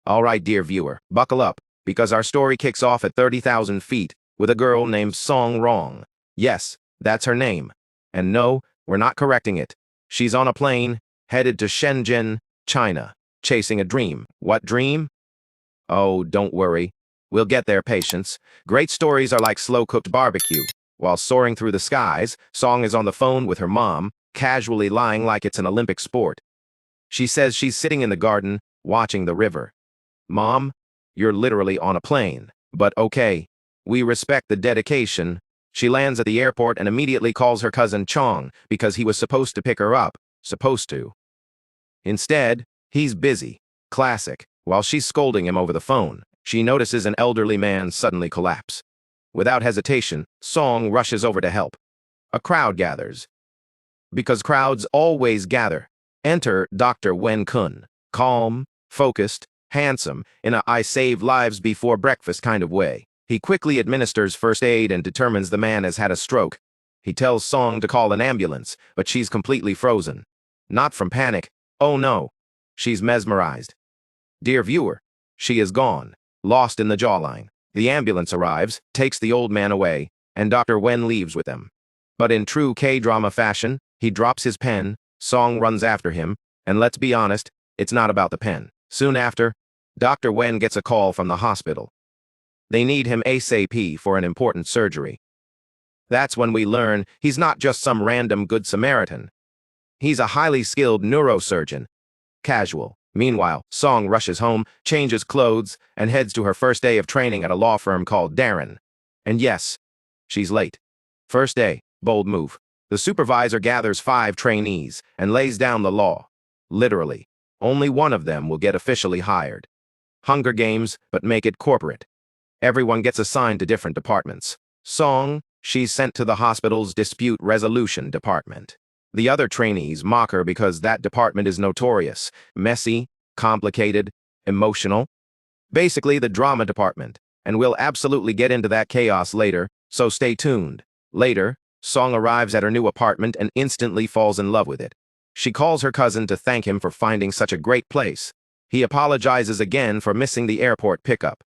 All right, dear viewer, buckle up, because our story kicks off at 30,000 feet with a girl named Song Rong. Yes, that's her name. And no, we're not correcting it. She's on a plane, headed to Shenzhen, China, chasing a dream. What dream? Oh, don't worry. We'll get there, patience. Great stories are like slow-cooked barbecue. While soaring through the skies, Song is on the phone with her mom, casually lying like it's an Olympic sport. She says she's sitting in the garden, watching the river. Mom, you're literally on a plane. But okay, we respect the dedication. She lands at the airport and immediately calls her cousin Chong because he was supposed to pick her up. Supposed to. Instead, he's busy. Classic. While she's scolding him over the phone, she notices an elderly man suddenly collapse. Without hesitation, Song rushes over to help. A crowd gathers. Because crowds always gather. Enter Dr. Wen Kun. Calm, focused, handsome, in a I save lives before breakfast kind of way. He quickly administers first aid and determines the man has had a stroke. He tells Song to call an ambulance, but she's completely frozen. Not from panic. Oh no. She's mesmerized. Dear viewer, she is gone, lost in the jawline. The ambulance arrives, takes the old man away, and Dr. Wen leaves with them. But in true K-drama fashion, he drops his pen, Song runs after him, and let's be honest, it's not about the pen. Soon after, Dr. Wen gets a call from the hospital. They need him ASAP for an important surgery. That's when we learn he's not just some random Good Samaritan. He's a highly skilled neurosurgeon. Casual. Meanwhile, Song rushes home, changes clothes, and heads to her first day of training at a law firm called Darren. And yes, she's late. First day, bold move. The supervisor gathers 5 trainees and lays down the law. Literally, only one of them will get officially hired. Hunger Games, but make it corporate. Everyone gets assigned to different departments. Song, she's sent to the hospital's dispute resolution department. The other trainees mock her because that department is notorious, messy, complicated, emotional. Basically the drama department, and we'll absolutely get into that chaos later, so stay tuned. Later, Song arrives at her new apartment and instantly falls in love with it. She calls her cousin to thank him for finding such a great place. He apologizes again for missing the airport pickup.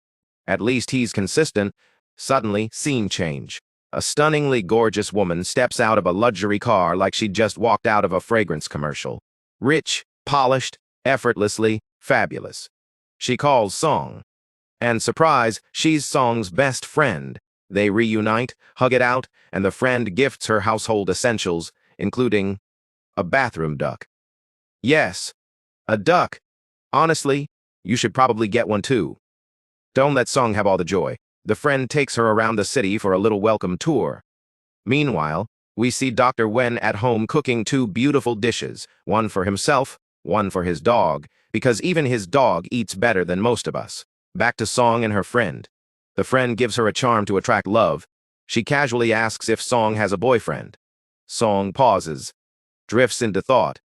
At least he's consistent. Suddenly, scene change. A stunningly gorgeous woman steps out of a luxury car like she'd just walked out of a fragrance commercial. Rich, polished, effortlessly, fabulous. She calls Song. And surprise, she's Song's best friend. They reunite, hug it out, and the friend gifts her household essentials, including a bathroom duck. Yes, a duck. Honestly, you should probably get one too. Don't let Song have all the joy. The friend takes her around the city for a little welcome tour. Meanwhile, we see Dr. Wen at home cooking 2 beautiful dishes, one for himself, one for his dog, because even his dog eats better than most of us. Back to Song and her friend. The friend gives her a charm to attract love. She casually asks if Song has a boyfriend. Song pauses, drifts into thought,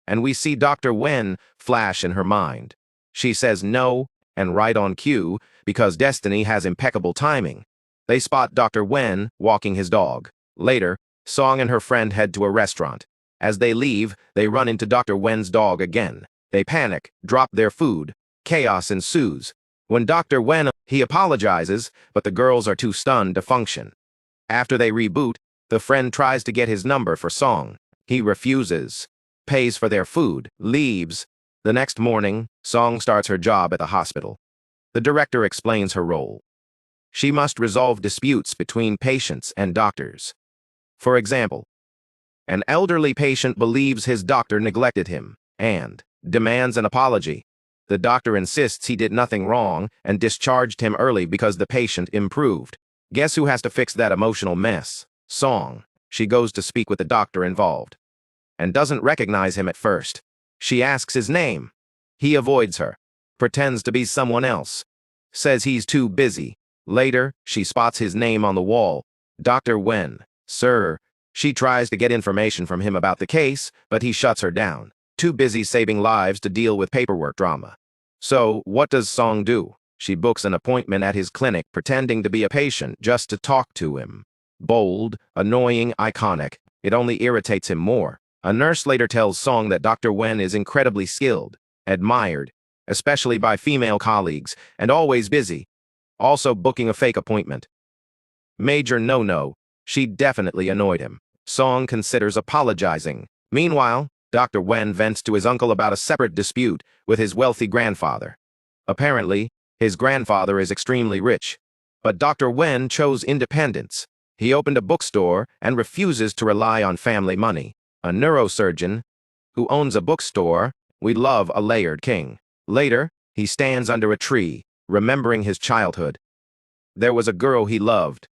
and we see Dr. Wen flash in her mind. She says no, and right on cue, because destiny has impeccable timing. They spot Dr. Wen walking his dog. Later, Song and her friend head to a restaurant. As they leave, they run into Dr. Wen's dog again. They panic, drop their food. Chaos ensues. When Dr. Wen, he apologizes, but the girls are too stunned to function. After they reboot, the friend tries to get his number for Song. He refuses, pays for their food, leaves. The next morning, Song starts her job at the hospital. The director explains her role. She must resolve disputes between patients and doctors. For example, an elderly patient believes his doctor neglected him and demands an apology. The doctor insists he did nothing wrong and discharged him early because the patient improved. Guess who has to fix that emotional mess? Song. She goes to speak with the doctor involved and doesn't recognize him at first. She asks his name. He avoids her, pretends to be someone else, says he's too busy. Later, she spots his name on the wall. Dr. Wen. Sir. She tries to get information from him about the case, but he shuts her down. Too busy saving lives to deal with paperwork drama. So, what does Song do? She books an appointment at his clinic, pretending to be a patient just to talk to him. Bold, annoying, iconic. It only irritates him more. A nurse later tells Song that Dr. Wen is incredibly skilled, admired, especially by female colleagues, and always busy. Also booking a fake appointment. Major no-no. She definitely annoyed him. Song considers apologizing. Meanwhile, Dr. Wen vents to his uncle about a separate dispute with his wealthy grandfather. Apparently, his grandfather is extremely rich. But Dr. Wen chose independence. He opened a bookstore and refuses to rely on family money. A neurosurgeon who owns a bookstore, we love a layered king. Later, he stands under a tree, remembering his childhood. There was a girl he loved.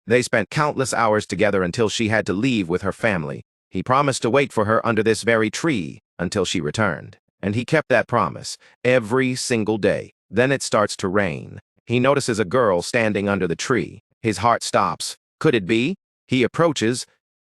They spent countless hours together until she had to leave with her family. He promised to wait for her under this very tree until she returned. And he kept that promise every single day. Then it starts to rain. He notices a girl standing under the tree. His heart stops. Could it be? He approaches,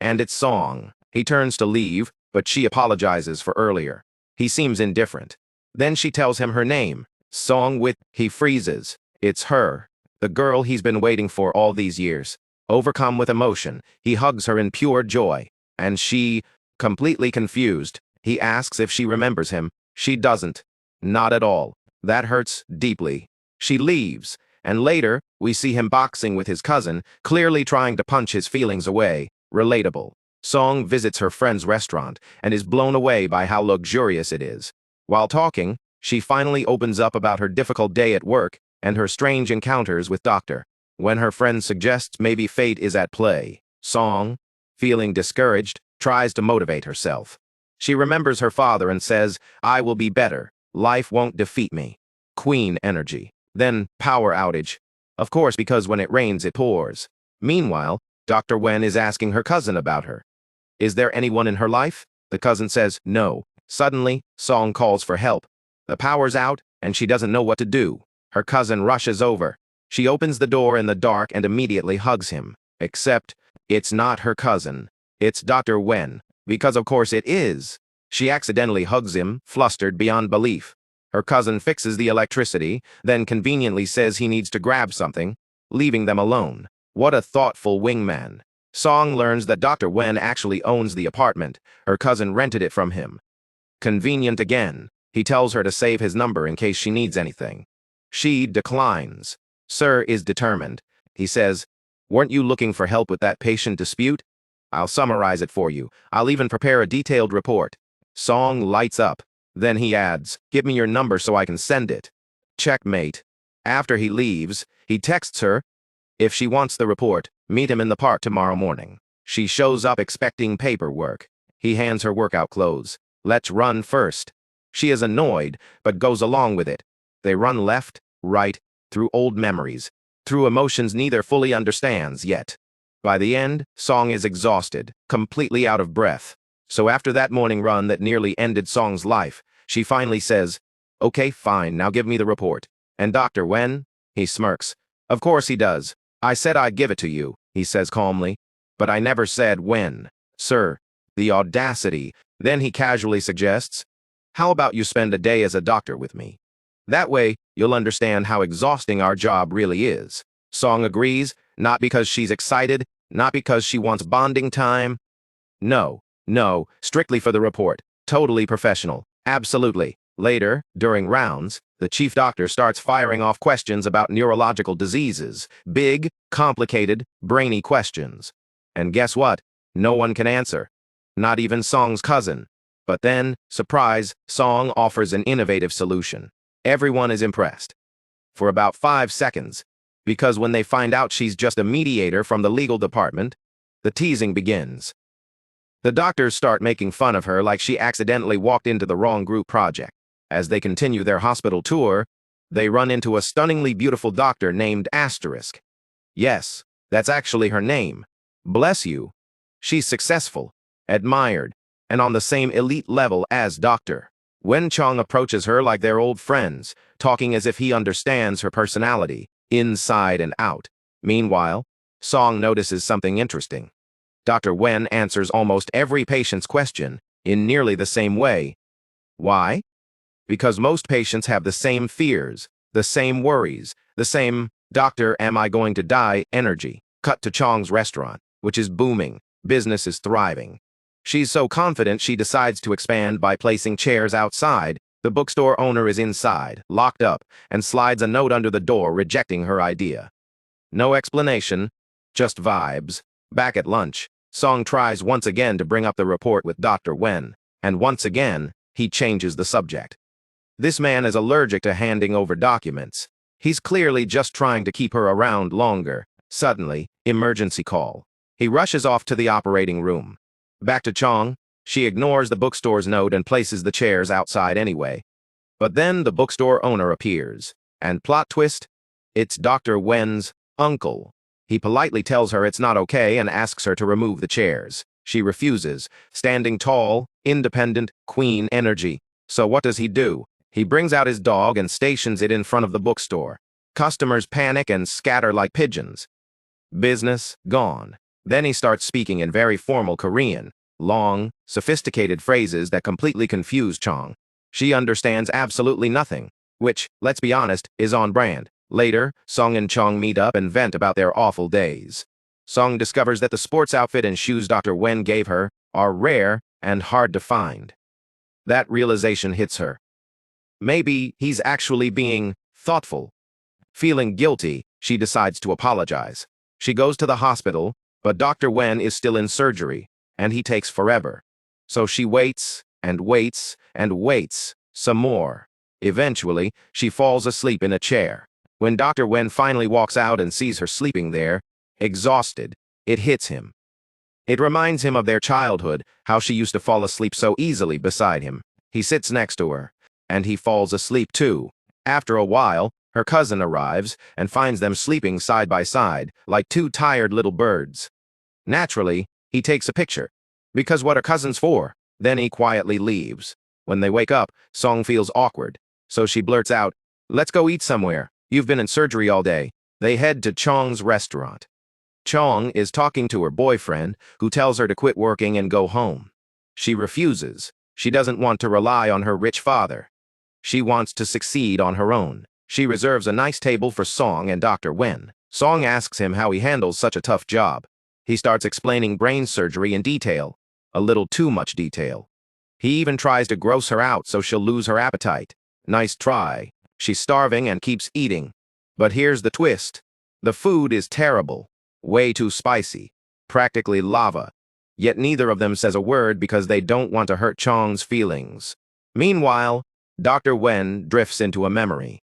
and it's Song. He turns to leave, but she apologizes for earlier. He seems indifferent. Then she tells him her name. Song with. He freezes. It's her. The girl he's been waiting for all these years. Overcome with emotion, he hugs her in pure joy. And she, completely confused, he asks if she remembers him. She doesn't. Not at all. That hurts deeply. She leaves, and later, we see him boxing with his cousin, clearly trying to punch his feelings away. Relatable. Song visits her friend's restaurant and is blown away by how luxurious it is. While talking, she finally opens up about her difficult day at work and her strange encounters with Dr. When her friend suggests maybe fate is at play, Song, feeling discouraged, tries to motivate herself. She remembers her father and says, "I will be better. Life won't defeat me." Queen energy. Then, power outage. Of course, because when it rains, it pours. Meanwhile, Dr. Wen is asking her cousin about her. Is there anyone in her life? The cousin says no. Suddenly, Song calls for help. The power's out, and she doesn't know what to do. Her cousin rushes over. She opens the door in the dark and immediately hugs him. Except, it's not her cousin. It's Dr. Wen. Because of course it is. She accidentally hugs him, flustered beyond belief. Her cousin fixes the electricity, then conveniently says he needs to grab something, leaving them alone. What a thoughtful wingman. Song learns that Dr. Wen actually owns the apartment. Her cousin rented it from him. Convenient again. He tells her to save his number in case she needs anything. She declines. Sir is determined. He says, "Weren't you looking for help with that patient dispute? I'll summarize it for you. I'll even prepare a detailed report." Song lights up. Then he adds, "Give me your number so I can send it." Checkmate. After he leaves, he texts her, if she wants the report, meet him in the park tomorrow morning. She shows up expecting paperwork. He hands her workout clothes. Let's run first. She is annoyed, but goes along with it. They run left, right, through old memories, through emotions neither fully understands yet. By the end, Song is exhausted, completely out of breath. So after that morning run that nearly ended Song's life, she finally says, "Okay, fine, now give me the report." And Dr. Wen? He smirks. "Of course he does. I said I'd give it to you," he says calmly. "But I never said when." Sir, the audacity. Then he casually suggests, "How about you spend a day as a doctor with me? That way, you'll understand how exhausting our job really is." Song agrees, not because she's excited, not because she wants bonding time. No, strictly for the report. Totally professional. Absolutely. Later, during rounds, the chief doctor starts firing off questions about neurological diseases. Big, complicated, brainy questions. And guess what? No one can answer. Not even Song's cousin. But then, surprise, Song offers an innovative solution. Everyone is impressed. For about 5 seconds. Because when they find out she's just a mediator from the legal department, the teasing begins. The doctors start making fun of her like she accidentally walked into the wrong group project. As they continue their hospital tour, they run into a stunningly beautiful doctor named Asterisk. Yes, that's actually her name. Bless you. She's successful, admired, and on the same elite level as Dr. Wen Chong approaches her like they're old friends, talking as if he understands her personality, inside and out. Meanwhile, Song notices something interesting. Dr. Wen answers almost every patient's question in nearly the same way. Why? Because most patients have the same fears, the same worries, the same "Doctor, am I going to die?" energy. Cut to Chong's restaurant, which is booming. Business is thriving. She's so confident she decides to expand by placing chairs outside, The bookstore owner is inside, locked up, and slides a note under the door rejecting her idea. No explanation, just vibes. Back at lunch, Song tries once again to bring up the report with Dr. Wen, and once again, he changes the subject. This man is allergic to handing over documents. He's clearly just trying to keep her around longer. Suddenly, emergency call. He rushes off to the operating room. Back to Chong, she ignores the bookstore's note and places the chairs outside anyway. But then the bookstore owner appears. And plot twist, it's Dr. Wen's uncle. He politely tells her it's not okay and asks her to remove the chairs. She refuses, standing tall, independent, queen energy. So what does he do? He brings out his dog and stations it in front of the bookstore. Customers panic and scatter like pigeons. Business gone. Then he starts speaking in very formal Korean, long, sophisticated phrases that completely confuse Chong. She understands absolutely nothing, which, let's be honest, is on brand. Later, Song and Chong meet up and vent about their awful days. Song discovers that the sports outfit and shoes Dr. Wen gave her are rare and hard to find. That realization hits her. Maybe he's actually being thoughtful. Feeling guilty, she decides to apologize. She goes to the hospital, but Dr. Wen is still in surgery, and he takes forever. So she waits and waits and waits some more. Eventually, she falls asleep in a chair. When Dr. Wen finally walks out and sees her sleeping there, exhausted, it hits him. It reminds him of their childhood, how she used to fall asleep so easily beside him. He sits next to her, and he falls asleep too. After a while, her cousin arrives and finds them sleeping side by side, like two tired little birds. Naturally, he takes a picture, because what are cousins for? Then he quietly leaves. When they wake up, Song feels awkward, so she blurts out, "Let's go eat somewhere. You've been in surgery all day." They head to Chong's restaurant. Chong is talking to her boyfriend, who tells her to quit working and go home. She refuses. She doesn't want to rely on her rich father. She wants to succeed on her own. She reserves a nice table for Song and Dr. Wen. Song asks him how he handles such a tough job. He starts explaining brain surgery in detail, a little too much detail. He even tries to gross her out so she'll lose her appetite. Nice try. She's starving and keeps eating. But here's the twist. The food is terrible. Way too spicy. Practically lava. Yet neither of them says a word because they don't want to hurt Chong's feelings. Meanwhile, Dr. Wen drifts into a memory.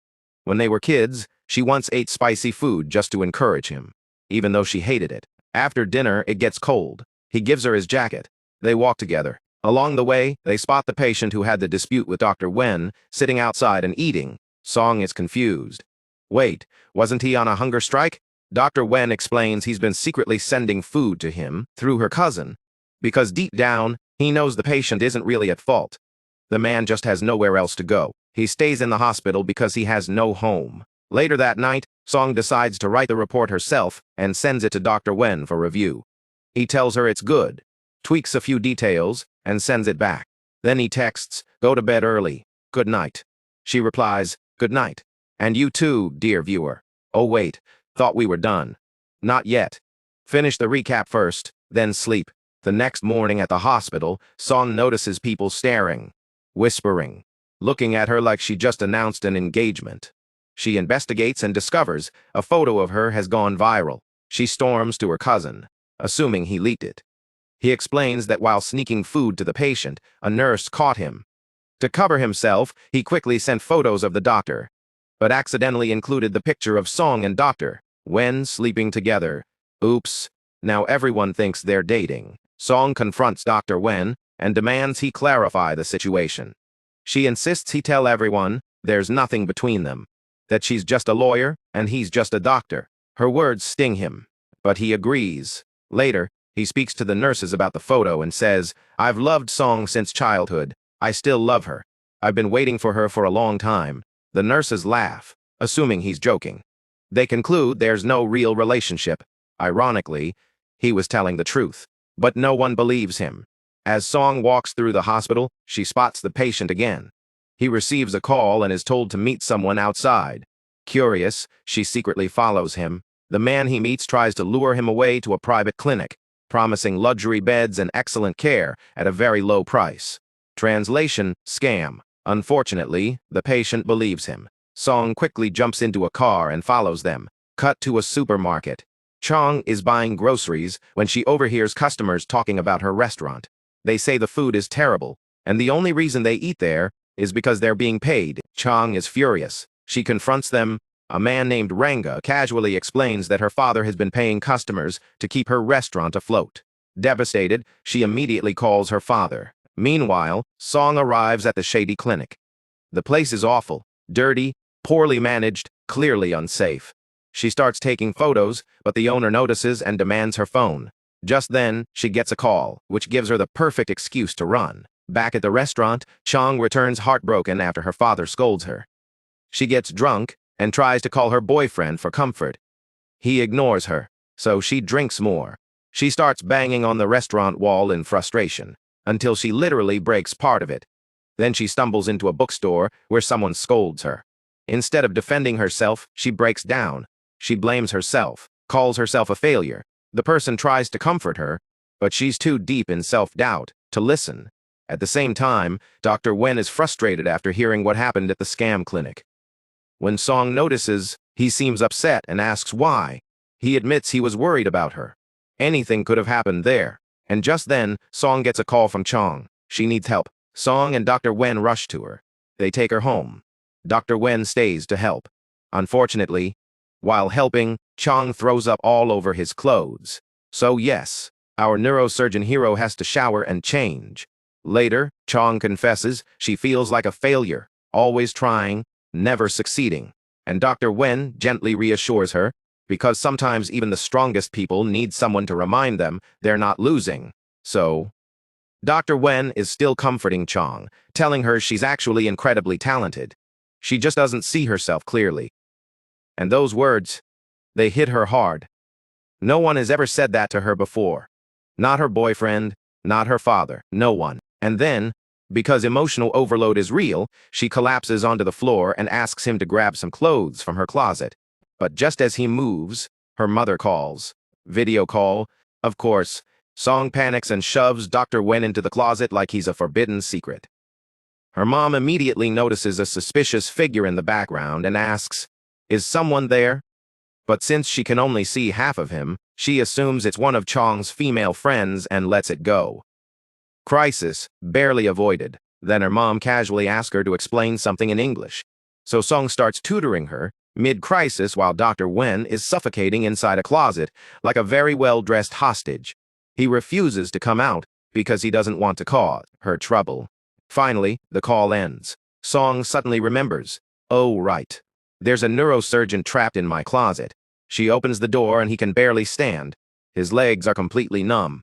When they were kids, she once ate spicy food just to encourage him, even though she hated it. After dinner, it gets cold. He gives her his jacket. They walk together. Along the way, they spot the patient who had the dispute with Dr. Wen, sitting outside and eating. Song is confused. Wait, wasn't he on a hunger strike? Dr. Wen explains he's been secretly sending food to him through her cousin, because deep down, he knows the patient isn't really at fault. The man just has nowhere else to go. He stays in the hospital because he has no home. Later that night, Song decides to write the report herself and sends it to Dr. Wen for review. He tells her it's good, tweaks a few details, and sends it back. Then he texts, "Go to bed early. Good night." She replies, "Good night. And you too, dear viewer." Oh wait, thought we were done. Not yet. Finish the recap first, then sleep. The next morning at the hospital, Song notices people staring, whispering, looking at her like she just announced an engagement. She investigates and discovers a photo of her has gone viral. She storms to her cousin, assuming he leaked it. He explains that while sneaking food to the patient, a nurse caught him. To cover himself, he quickly sent photos of the doctor, but accidentally included the picture of Song and Dr. Wen sleeping together. Oops, now everyone thinks they're dating. Song confronts Dr. Wen and demands he clarify the situation. She insists he tell everyone there's nothing between them, that she's just a lawyer and he's just a doctor. Her words sting him, but he agrees. Later, he speaks to the nurses about the photo and says, "I've loved Song since childhood. I still love her. I've been waiting for her for a long time." The nurses laugh, assuming he's joking. They conclude there's no real relationship. Ironically, he was telling the truth, but no one believes him. As Song walks through the hospital, she spots the patient again. He receives a call and is told to meet someone outside. Curious, she secretly follows him. The man he meets tries to lure him away to a private clinic, promising luxury beds and excellent care at a very low price. Translation: scam. Unfortunately, the patient believes him. Song quickly jumps into a car and follows them. Cut to a supermarket. Chong is buying groceries when she overhears customers talking about her restaurant. They say the food is terrible, and the only reason they eat there is because they're being paid. Chong is furious. She confronts them. A man named Ranga casually explains that her father has been paying customers to keep her restaurant afloat. Devastated, she immediately calls her father. Meanwhile, Song arrives at the shady clinic. The place is awful, dirty, poorly managed, clearly unsafe. She starts taking photos, but the owner notices and demands her phone. Just then, she gets a call, which gives her the perfect excuse to run. Back at the restaurant, Chong returns heartbroken after her father scolds her. She gets drunk and tries to call her boyfriend for comfort. He ignores her, so she drinks more. She starts banging on the restaurant wall in frustration, until she literally breaks part of it. Then she stumbles into a bookstore where someone scolds her. Instead of defending herself, she breaks down. She blames herself, calls herself a failure. The person tries to comfort her, but she's too deep in self-doubt to listen. At the same time, Dr. Wen is frustrated after hearing what happened at the scam clinic. When Song notices, he seems upset and asks why. He admits he was worried about her. Anything could have happened there. And just then, Song gets a call from Chong. She needs help. Song and Dr. Wen rush to her. They take her home. Dr. Wen stays to help. Unfortunately, while helping, Chong throws up all over his clothes. So yes, our neurosurgeon hero has to shower and change. Later, Chong confesses she feels like a failure, always trying, never succeeding. And Dr. Wen gently reassures her, because sometimes even the strongest people need someone to remind them they're not losing. So, Dr. Wen is still comforting Chong, telling her she's actually incredibly talented. She just doesn't see herself clearly. And those words, they hit her hard. No one has ever said that to her before. Not her boyfriend, not her father, no one. And then, because emotional overload is real, she collapses onto the floor and asks him to grab some clothes from her closet. But just as he moves, her mother calls. Video call. Of course, Song panics and shoves Dr. Wen into the closet like he's a forbidden secret. Her mom immediately notices a suspicious figure in the background and asks, "Is someone there?" But since she can only see half of him, she assumes it's one of Chong's female friends and lets it go. Crisis, barely avoided. Then her mom casually asks her to explain something in English. So Song starts tutoring her, mid-crisis, while Dr. Wen is suffocating inside a closet like a very well-dressed hostage. He refuses to come out because he doesn't want to cause her trouble. Finally, the call ends. Song suddenly remembers, oh right, there's a neurosurgeon trapped in my closet. She opens the door and he can barely stand. His legs are completely numb.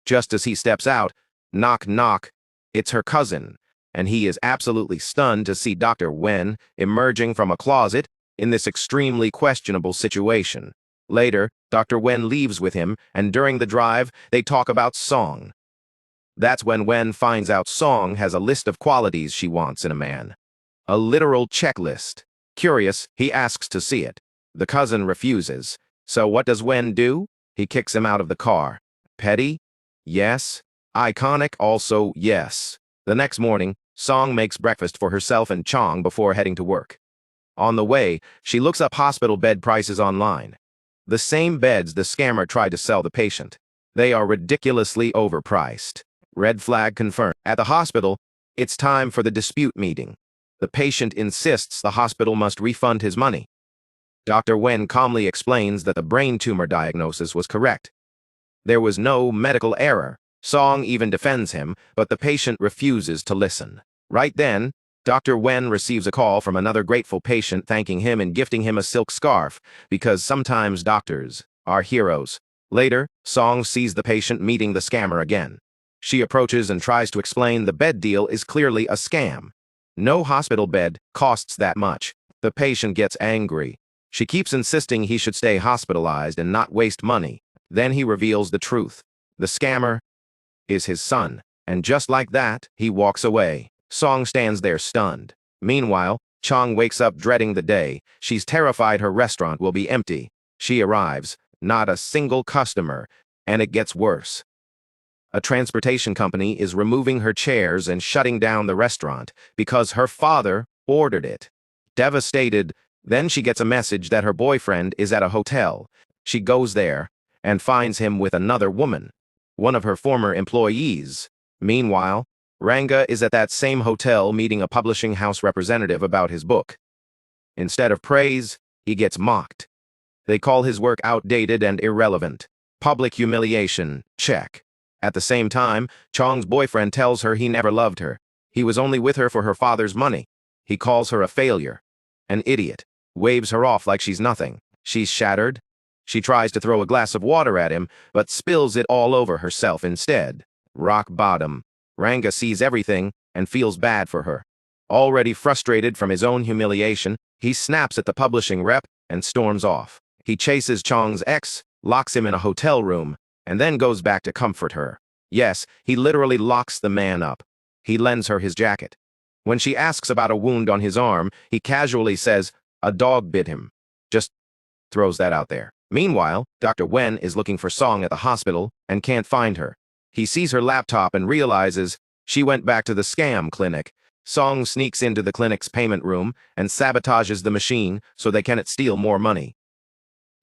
Just as he steps out, knock knock, it's her cousin, and he is absolutely stunned to see Dr. Wen emerging from a closet in this extremely questionable situation. Later, Dr. Wen leaves with him, and during the drive, they talk about Song. That's when Wen finds out Song has a list of qualities she wants in a man. A literal checklist. Curious, he asks to see it. The cousin refuses. So what does Wen do? He kicks him out of the car. Petty? Yes. Iconic? Also, yes. The next morning, Song makes breakfast for herself and Chong before heading to work. On the way, she looks up hospital bed prices online. The same beds the scammer tried to sell the patient. They are ridiculously overpriced. Red flag confirmed. At the hospital, it's time for the dispute meeting. The patient insists the hospital must refund his money. Dr. Wen calmly explains that the brain tumor diagnosis was correct. There was no medical error. Song even defends him, but the patient refuses to listen. Right then, Dr. Wen receives a call from another grateful patient thanking him and gifting him a silk scarf, because sometimes doctors are heroes. Later, Song sees the patient meeting the scammer again. She approaches and tries to explain the bed deal is clearly a scam. No hospital bed costs that much. The patient gets angry. She keeps insisting he should stay hospitalized and not waste money. Then he reveals the truth. The scammer is his son. And just like that, he walks away. Song stands there stunned. Meanwhile, Chong wakes up dreading the day. She's terrified her restaurant will be empty. She arrives, not a single customer, and it gets worse. A transportation company is removing her chairs and shutting down the restaurant because her father ordered it. Devastated, then she gets a message that her boyfriend is at a hotel. She goes there and finds him with another woman, one of her former employees. Meanwhile, Ranga is at that same hotel meeting a publishing house representative about his book. Instead of praise, he gets mocked. They call his work outdated and irrelevant. Public humiliation, check. At the same time, Chong's boyfriend tells her he never loved her. He was only with her for her father's money. He calls her a failure, an idiot, waves her off like she's nothing. She's shattered. She tries to throw a glass of water at him, but spills it all over herself instead. Rock bottom. Ranga sees everything and feels bad for her. Already frustrated from his own humiliation, he snaps at the publishing rep and storms off. He chases Chong's ex, locks him in a hotel room, and then goes back to comfort her. Yes, he literally locks the man up. He lends her his jacket. When she asks about a wound on his arm, he casually says, "A dog bit him." Just throws that out there. Meanwhile, Dr. Wen is looking for Song at the hospital and can't find her. He sees her laptop and realizes she went back to the scam clinic. Song sneaks into the clinic's payment room and sabotages the machine so they cannot steal more money.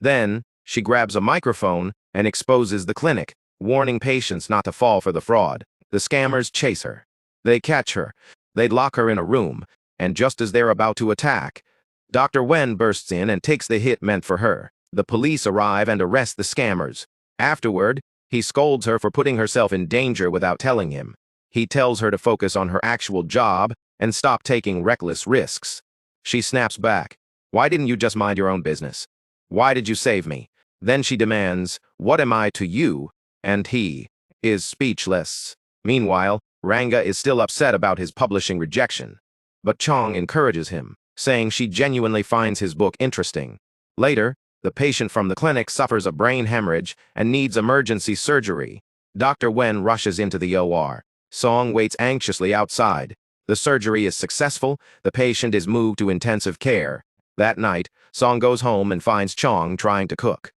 Then, she grabs a microphone and exposes the clinic, warning patients not to fall for the fraud. The scammers chase her. They catch her. They lock her in a room, and just as they're about to attack, Dr. Wen bursts in and takes the hit meant for her. The police arrive and arrest the scammers. Afterward, he scolds her for putting herself in danger without telling him. He tells her to focus on her actual job and stop taking reckless risks. She snaps back. "Why didn't you just mind your own business? Why did you save me?" Then she demands, "What am I to you?" And he is speechless. Meanwhile, Ranga is still upset about his publishing rejection. But Chong encourages him, saying she genuinely finds his book interesting. Later, the patient from the clinic suffers a brain hemorrhage and needs emergency surgery. Dr. Wen rushes into the OR. Song waits anxiously outside. The surgery is successful. The patient is moved to intensive care. That night, Song goes home and finds Chong trying to cook.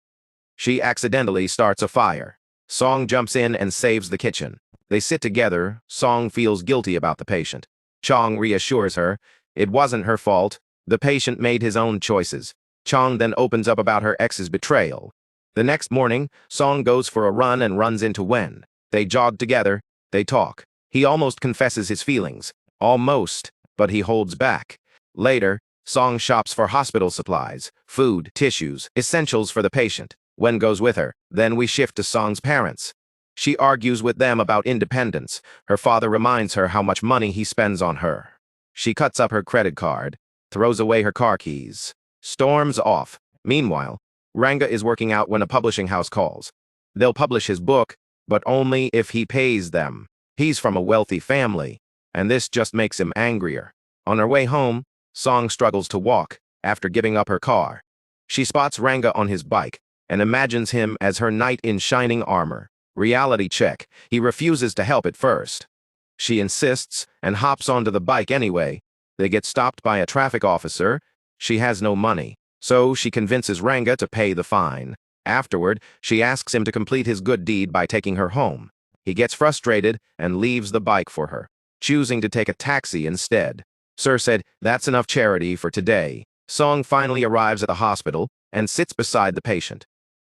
She accidentally starts a fire. Song jumps in and saves the kitchen. They sit together. Song feels guilty about the patient. Chong reassures her. It wasn't her fault. The patient made his own choices. Chong then opens up about her ex's betrayal. The next morning, Song goes for a run and runs into Wen. They jog together. They talk. He almost confesses his feelings. Almost, but he holds back. Later, Song shops for hospital supplies, food, tissues, essentials for the patient. Wen goes with her. Then we shift to Song's parents. She argues with them about independence. Her father reminds her how much money he spends on her. She cuts up her credit card, throws away her car keys, storms off. Meanwhile, Ranga is working out when a publishing house calls. They'll publish his book, but only if he pays them. He's from a wealthy family, and this just makes him angrier. On her way home, Song struggles to walk after giving up her car. She spots Ranga on his bike and imagines him as her knight in shining armor. Reality check. He refuses to help at first. She insists and hops onto the bike anyway. They get stopped by a traffic officer. She has no money, so she convinces Ranga to pay the fine. Afterward, she asks him to complete his good deed by taking her home. He gets frustrated and leaves the bike for her, choosing to take a taxi instead. Sir said, "That's enough charity for today." Song finally arrives at the hospital and sits beside the patient.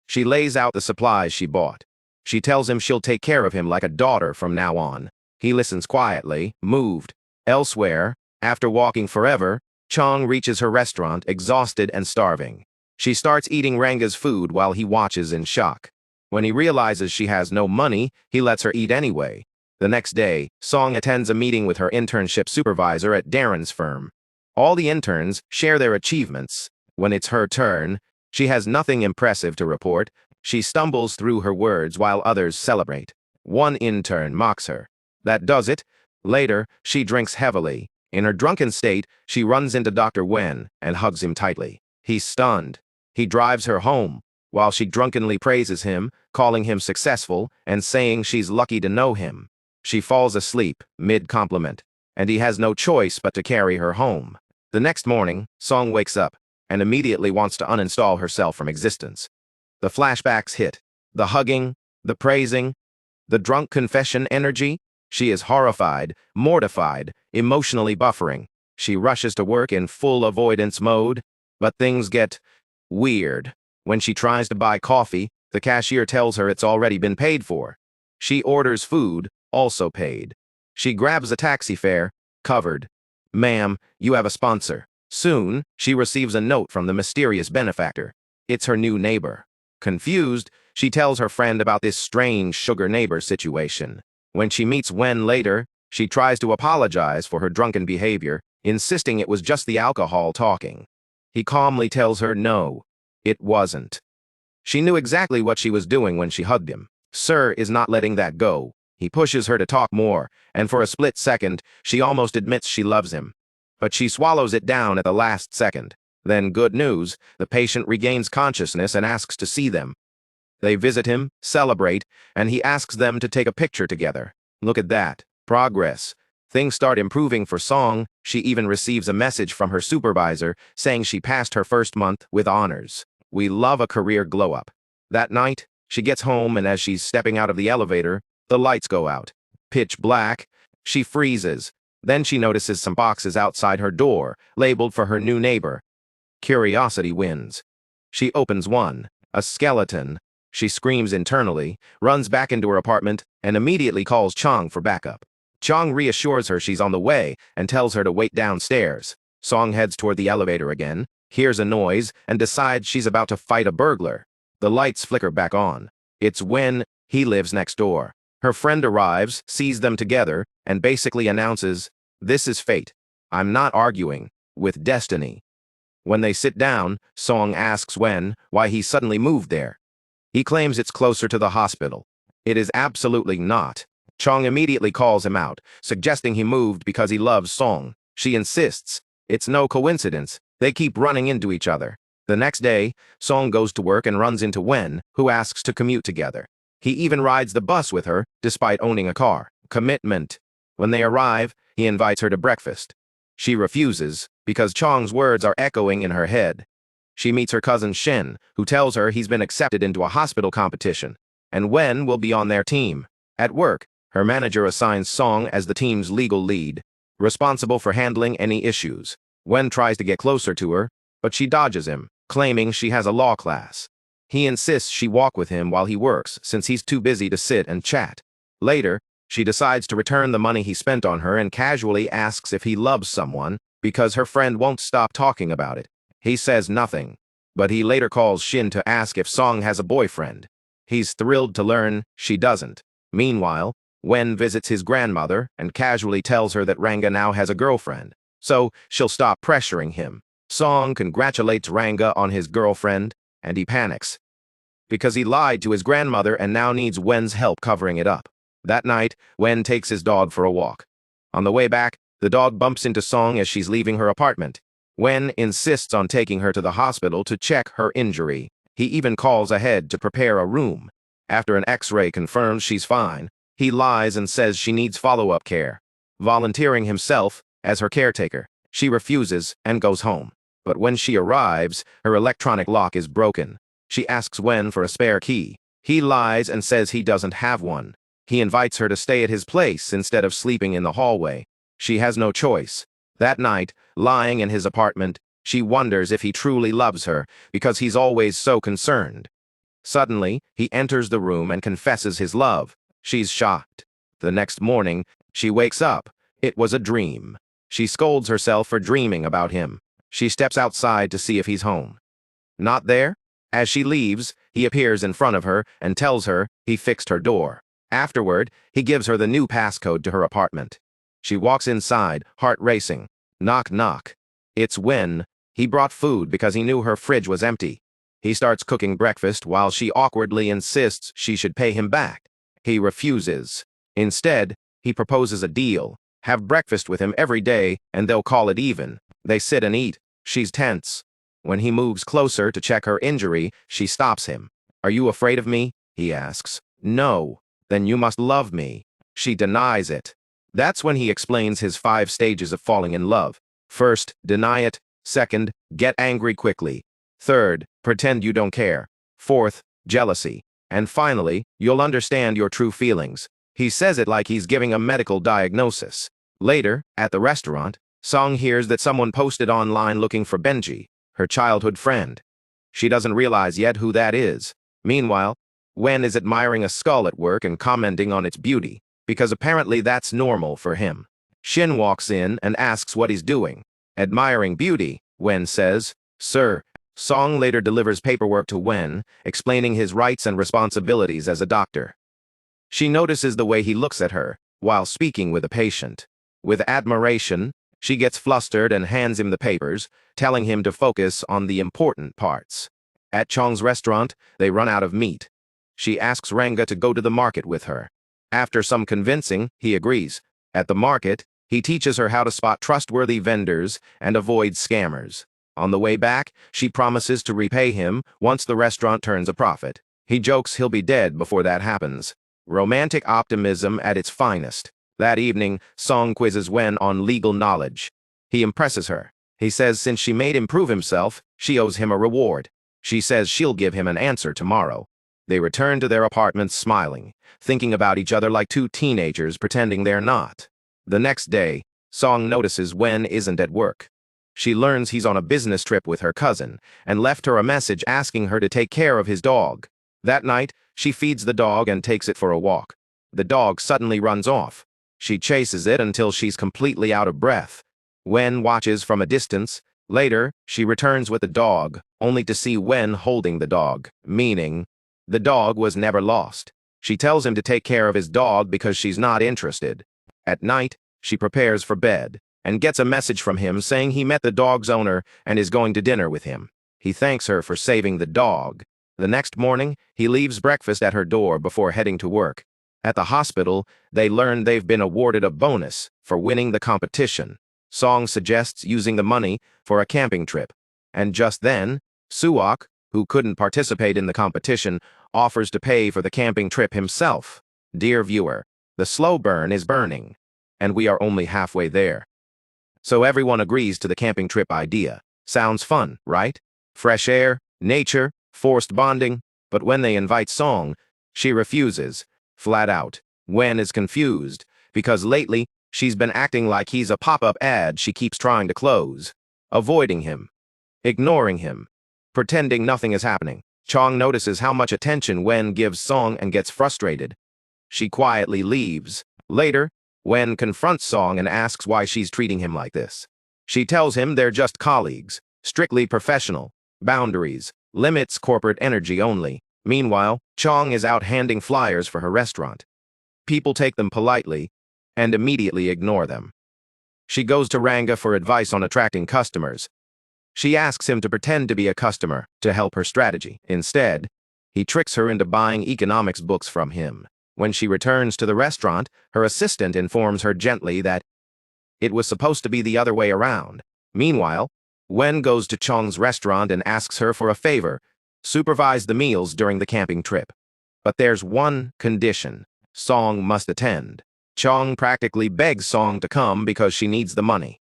She lays out the supplies she bought. She tells him she'll take care of him like a daughter from now on. He listens quietly, moved. Elsewhere, after walking forever, Chong reaches her restaurant, exhausted and starving. She starts eating Ranga's food while he watches in shock. When he realizes she has no money, he lets her eat anyway. The next day, Song attends a meeting with her internship supervisor at Darren's firm. All the interns share their achievements. When it's her turn, she has nothing impressive to report. She stumbles through her words while others celebrate. One intern mocks her. That does it. Later, she drinks heavily. In her drunken state, she runs into Dr. Wen and hugs him tightly. He's stunned. He drives her home, while she drunkenly praises him, calling him successful and saying she's lucky to know him. She falls asleep, mid-compliment, and he has no choice but to carry her home. The next morning, Song wakes up and immediately wants to uninstall herself from existence. The flashbacks hit. The hugging, the praising. The drunk confession energy? She is horrified, mortified, emotionally buffering. She rushes to work in full avoidance mode, but things get weird. When she tries to buy coffee, the cashier tells her it's already been paid for. She orders food, also paid. She grabs a taxi fare, covered. Ma'am, you have a sponsor. Soon, she receives a note from the mysterious benefactor. It's her new neighbor. Confused, she tells her friend about this strange sugar neighbor situation. When she meets Wen later, she tries to apologize for her drunken behavior, insisting it was just the alcohol talking. He calmly tells her no, it wasn't. She knew exactly what she was doing when she hugged him. Sir is not letting that go. He pushes her to talk more, and for a split second, she almost admits she loves him. But she swallows it down at the last second. Then, good news, the patient regains consciousness and asks to see them. They visit him, celebrate, and he asks them to take a picture together. Look at that. Progress. Things start improving for Song. She even receives a message from her supervisor saying she passed her first month with honors. We love a career glow-up. That night, she gets home, and as she's stepping out of the elevator, the lights go out. Pitch black. She freezes. Then she notices some boxes outside her door, labeled for her new neighbor. Curiosity wins. She opens one. A skeleton. She screams internally, runs back into her apartment, and immediately calls Chong for backup. Chong reassures her she's on the way and tells her to wait downstairs. Song heads toward the elevator again, hears a noise, and decides she's about to fight a burglar. The lights flicker back on. It's when he lives next door. Her friend arrives, sees them together, and basically announces, "This is fate. I'm not arguing with destiny." When they sit down, Song asks Wen why he suddenly moved there. He claims it's closer to the hospital. It is absolutely not. Chong immediately calls him out, suggesting he moved because he loves Song. She insists. It's no coincidence. They keep running into each other. The next day, Song goes to work and runs into Wen, who asks to commute together. He even rides the bus with her, despite owning a car. Commitment. When they arrive, he invites her to breakfast. She refuses, because Chong's words are echoing in her head. She meets her cousin Shin, who tells her he's been accepted into a hospital competition, and Wen will be on their team. At work, her manager assigns Song as the team's legal lead, responsible for handling any issues. Wen tries to get closer to her, but she dodges him, claiming she has a law class. He insists she walk with him while he works, since he's too busy to sit and chat. Later, she decides to return the money he spent on her and casually asks if he loves someone, because her friend won't stop talking about it. He says nothing, but he later calls Shin to ask if Song has a boyfriend. He's thrilled to learn she doesn't. Meanwhile, Wen visits his grandmother and casually tells her that Ranga now has a girlfriend, so she'll stop pressuring him. Song congratulates Ranga on his girlfriend, and he panics, because he lied to his grandmother and now needs Wen's help covering it up. That night, Wen takes his dog for a walk. On the way back, the dog bumps into Song as she's leaving her apartment. Wen insists on taking her to the hospital to check her injury. He even calls ahead to prepare a room. After an X-ray confirms she's fine, he lies and says she needs follow-up care, volunteering himself as her caretaker. She refuses and goes home. But when she arrives, her electronic lock is broken. She asks Wen for a spare key. He lies and says he doesn't have one. He invites her to stay at his place instead of sleeping in the hallway. She has no choice. That night, lying in his apartment, she wonders if he truly loves her, because he's always so concerned. Suddenly, he enters the room and confesses his love. She's shocked. The next morning, she wakes up. It was a dream. She scolds herself for dreaming about him. She steps outside to see if he's home. Not there? As she leaves, he appears in front of her and tells her he fixed her door. Afterward, he gives her the new passcode to her apartment. She walks inside, heart racing. Knock, knock. It's Wen. He brought food because he knew her fridge was empty. He starts cooking breakfast while she awkwardly insists she should pay him back. He refuses. Instead, he proposes a deal. Have breakfast with him every day and they'll call it even. They sit and eat. She's tense. When he moves closer to check her injury, she stops him. "Are you afraid of me?" he asks. "No." "Then you must love me." She denies it. That's when he explains his 5 stages of falling in love. First, deny it. Second, get angry quickly. Third, pretend you don't care. Fourth, jealousy. And finally, you'll understand your true feelings. He says it like he's giving a medical diagnosis. Later, at the restaurant, Song hears that someone posted online looking for Benji, her childhood friend. She doesn't realize yet who that is. Meanwhile, Wen is admiring a skull at work and commenting on its beauty, because apparently that's normal for him. Shin walks in and asks what he's doing. Admiring beauty, Wen says, "Sir." Song later delivers paperwork to Wen, explaining his rights and responsibilities as a doctor. She notices the way he looks at her, while speaking with a patient. With admiration, she gets flustered and hands him the papers, telling him to focus on the important parts. At Chong's restaurant, they run out of meat. She asks Ranga to go to the market with her. After some convincing, he agrees. At the market, he teaches her how to spot trustworthy vendors and avoid scammers. On the way back, she promises to repay him once the restaurant turns a profit. He jokes he'll be dead before that happens. Romantic optimism at its finest. That evening, Song quizzes Wen on legal knowledge. He impresses her. He says since she made him prove himself, she owes him a reward. She says she'll give him an answer tomorrow. They return to their apartments smiling, thinking about each other like two teenagers pretending they're not. The next day, Song notices Wen isn't at work. She learns he's on a business trip with her cousin and left her a message asking her to take care of his dog. That night, she feeds the dog and takes it for a walk. The dog suddenly runs off. She chases it until she's completely out of breath. Wen watches from a distance. Later, she returns with the dog, only to see Wen holding the dog, meaning the dog was never lost. She tells him to take care of his dog because she's not interested. At night, she prepares for bed and gets a message from him saying he met the dog's owner and is going to dinner with him. He thanks her for saving the dog. The next morning, he leaves breakfast at her door before heading to work. At the hospital, they learn they've been awarded a bonus for winning the competition. Song suggests using the money for a camping trip. And just then, Suok, who couldn't participate in the competition, offers to pay for the camping trip himself. Dear viewer, the slow burn is burning, and we are only halfway there. So everyone agrees to the camping trip idea. Sounds fun, right? Fresh air, nature, forced bonding. But when they invite Song, she refuses, flat out. Wen is confused, because lately, she's been acting like he's a pop-up ad she keeps trying to close. Avoiding him. Ignoring him. Pretending nothing is happening. Chong notices how much attention Wen gives Song and gets frustrated. She quietly leaves. Later, Wen confronts Song and asks why she's treating him like this. She tells him they're just colleagues, strictly professional, boundaries, limits corporate energy only. Meanwhile, Chong is out handing flyers for her restaurant. People take them politely and immediately ignore them. She goes to Ranga for advice on attracting customers. She asks him to pretend to be a customer to help her strategy. Instead, he tricks her into buying economics books from him. When she returns to the restaurant, her assistant informs her gently that it was supposed to be the other way around. Meanwhile, Wen goes to Chong's restaurant and asks her for a favor: supervise the meals during the camping trip. But there's one condition: Song must attend. Chong practically begs Song to come because she needs the money.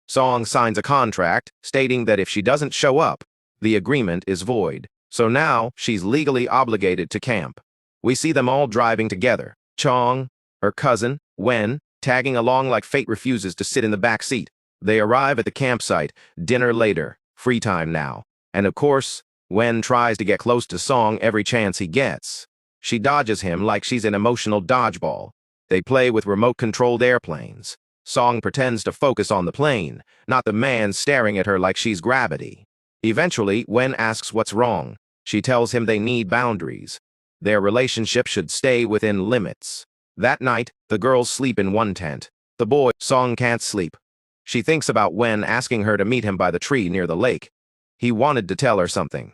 Song signs a contract stating that if she doesn't show up, the agreement is void. So now she's legally obligated to camp. We see them all driving together. Chong, her cousin, Wen, tagging along like fate refuses to sit in the back seat. They arrive at the campsite, dinner later, free time now. And of course, Wen tries to get close to Song every chance he gets. She dodges him like she's an emotional dodgeball. They play with remote-controlled airplanes. Song pretends to focus on the plane, not the man staring at her like she's gravity. Eventually, Wen asks what's wrong. She tells him they need boundaries. Their relationship should stay within limits. That night, the girls sleep in one tent. The boy, Song, can't sleep. She thinks about Wen asking her to meet him by the tree near the lake. He wanted to tell her something.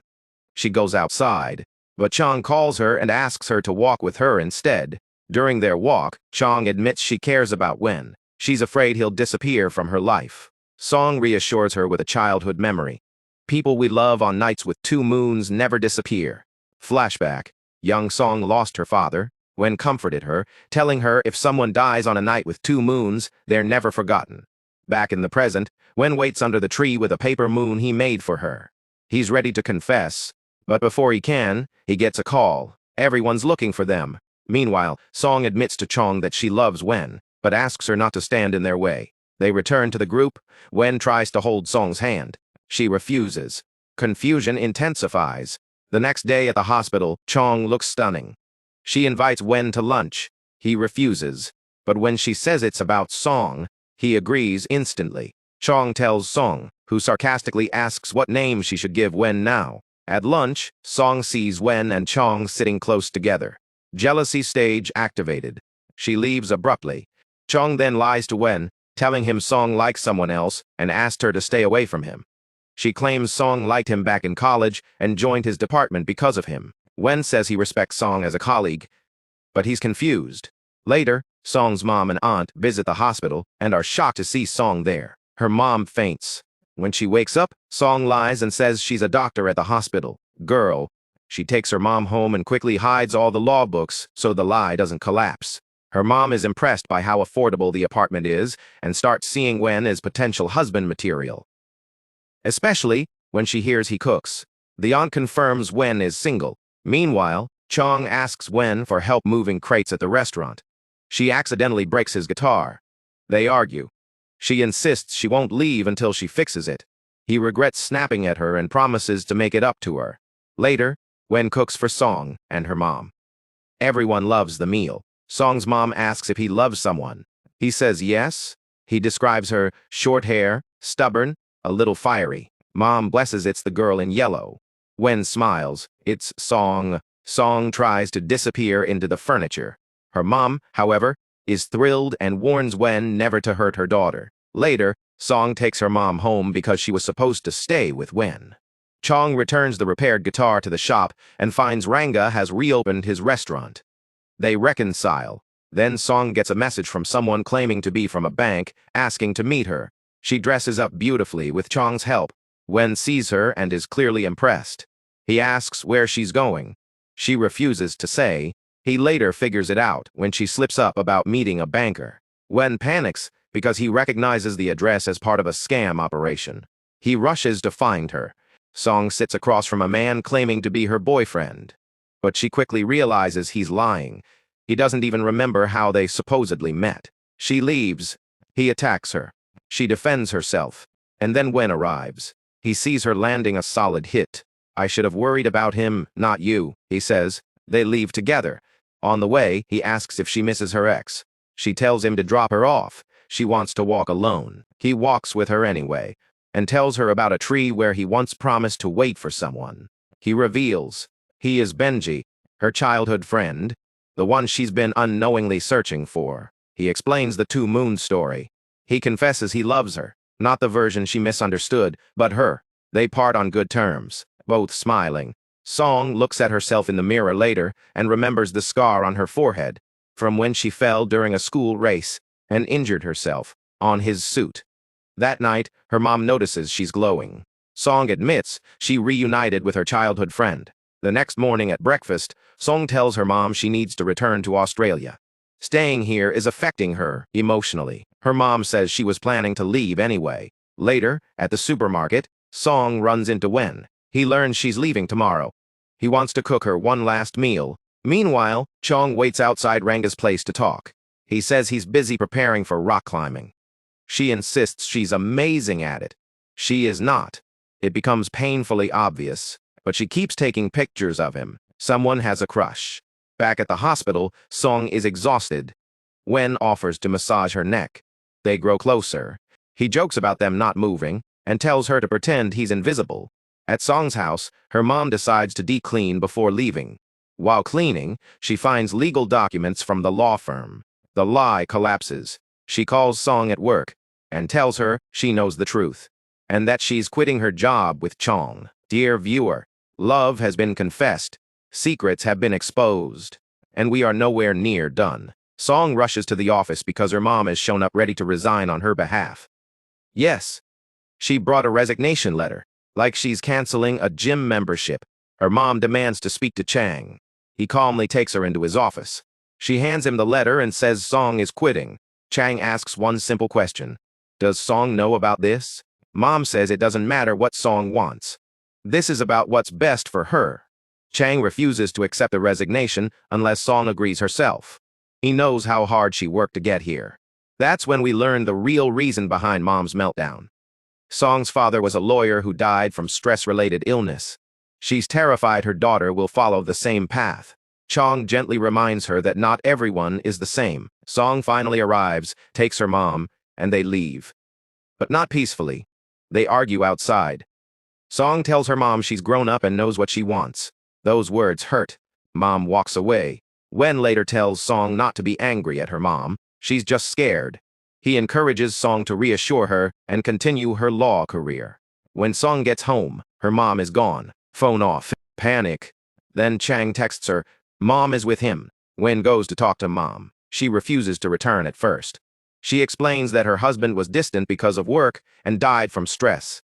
She goes outside, but Chong calls her and asks her to walk with her instead. During their walk, Chong admits she cares about Wen. She's afraid he'll disappear from her life. Song reassures her with a childhood memory. People we love on nights with two moons never disappear. Flashback. Young Song lost her father. Wen comforted her, telling her if someone dies on a night with two moons, they're never forgotten. Back in the present, Wen waits under the tree with a paper moon he made for her. He's ready to confess, but before he can, he gets a call. Everyone's looking for them. Meanwhile, Song admits to Chong that she loves Wen, but asks her not to stand in their way. They return to the group. Wen tries to hold Song's hand. She refuses. Confusion intensifies. The next day at the hospital, Chong looks stunning. She invites Wen to lunch. He refuses. But when she says it's about Song, he agrees instantly. Chong tells Song, who sarcastically asks what name she should give Wen now. At lunch, Song sees Wen and Chong sitting close together. Jealousy stage activated. She leaves abruptly. Chong then lies to Wen, telling him Song likes someone else and asked her to stay away from him. She claims Song liked him back in college and joined his department because of him. Wen says he respects Song as a colleague, but he's confused. Later, Song's mom and aunt visit the hospital and are shocked to see Song there. Her mom faints. When she wakes up, Song lies and says she's a doctor at the hospital. Girl. She takes her mom home and quickly hides all the law books so the lie doesn't collapse. Her mom is impressed by how affordable the apartment is and starts seeing Wen as potential husband material. Especially when she hears he cooks. The aunt confirms Wen is single. Meanwhile, Chong asks Wen for help moving crates at the restaurant. She accidentally breaks his guitar. They argue. She insists she won't leave until she fixes it. He regrets snapping at her and promises to make it up to her. Later, Wen cooks for Song and her mom. Everyone loves the meal. Song's mom asks if he loves someone. He says yes. He describes her short hair, stubborn, a little fiery. Mom blesses it's the girl in yellow. Wen smiles. It's Song. Song tries to disappear into the furniture. Her mom, however, is thrilled and warns Wen never to hurt her daughter. Later, Song takes her mom home because she was supposed to stay with Wen. Chong returns the repaired guitar to the shop and finds Ranga has reopened his restaurant. They reconcile. Then Song gets a message from someone claiming to be from a bank, asking to meet her. She dresses up beautifully with Chong's help. Wen sees her and is clearly impressed. He asks where she's going. She refuses to say. He later figures it out when she slips up about meeting a banker. Wen panics because he recognizes the address as part of a scam operation. He rushes to find her. Song sits across from a man claiming to be her boyfriend. But she quickly realizes he's lying. He doesn't even remember how they supposedly met. She leaves. He attacks her. She defends herself. And then Wen arrives. He sees her landing a solid hit. I should have worried about him, not you, he says. They leave together. On the way, he asks if she misses her ex. She tells him to drop her off. She wants to walk alone. He walks with her anyway, and tells her about a tree where he once promised to wait for someone. He reveals he is Benji, her childhood friend, the one she's been unknowingly searching for. He explains the 2 moons story. He confesses he loves her, not the version she misunderstood, but her. They part on good terms, both smiling. Song looks at herself in the mirror later and remembers the scar on her forehead from when she fell during a school race and injured herself on his suit. That night, her mom notices she's glowing. Song admits she reunited with her childhood friend. The next morning at breakfast, Song tells her mom she needs to return to Australia. Staying here is affecting her emotionally. Her mom says she was planning to leave anyway. Later, at the supermarket, Song runs into Wen. He learns she's leaving tomorrow. He wants to cook her one last meal. Meanwhile, Chong waits outside Ranga's place to talk. He says he's busy preparing for rock climbing. She insists she's amazing at it. She is not. It becomes painfully obvious, but she keeps taking pictures of him. Someone has a crush. Back at the hospital, Song is exhausted. Wen offers to massage her neck. They grow closer. He jokes about them not moving and tells her to pretend he's invisible. At Song's house, her mom decides to deep-clean before leaving. While cleaning, she finds legal documents from the law firm. The lie collapses. She calls Song at work and tells her she knows the truth and that she's quitting her job with Chong. Dear viewer, love has been confessed, secrets have been exposed, and we are nowhere near done. Song rushes to the office because her mom has shown up ready to resign on her behalf. Yes, she brought a resignation letter. Like she's canceling a gym membership. Her mom demands to speak to Chang. He calmly takes her into his office. She hands him the letter and says Song is quitting. Chang asks one simple question. Does Song know about this? Mom says it doesn't matter what Song wants. This is about what's best for her. Chang refuses to accept the resignation unless Song agrees herself. He knows how hard she worked to get here. That's when we learn the real reason behind Mom's meltdown. Song's father was a lawyer who died from stress-related illness. She's terrified her daughter will follow the same path. Chong gently reminds her that not everyone is the same. Song finally arrives, takes her mom, and they leave. But not peacefully. They argue outside. Song tells her mom she's grown up and knows what she wants. Those words hurt. Mom walks away. Wen later tells Song not to be angry at her mom. She's just scared. He encourages Song to reassure her and continue her law career. When Song gets home, her mom is gone. Phone off. Panic. Then Chang texts her, Mom is with him. Wen goes to talk to Mom. She refuses to return at first. She explains that her husband was distant because of work and died from stress.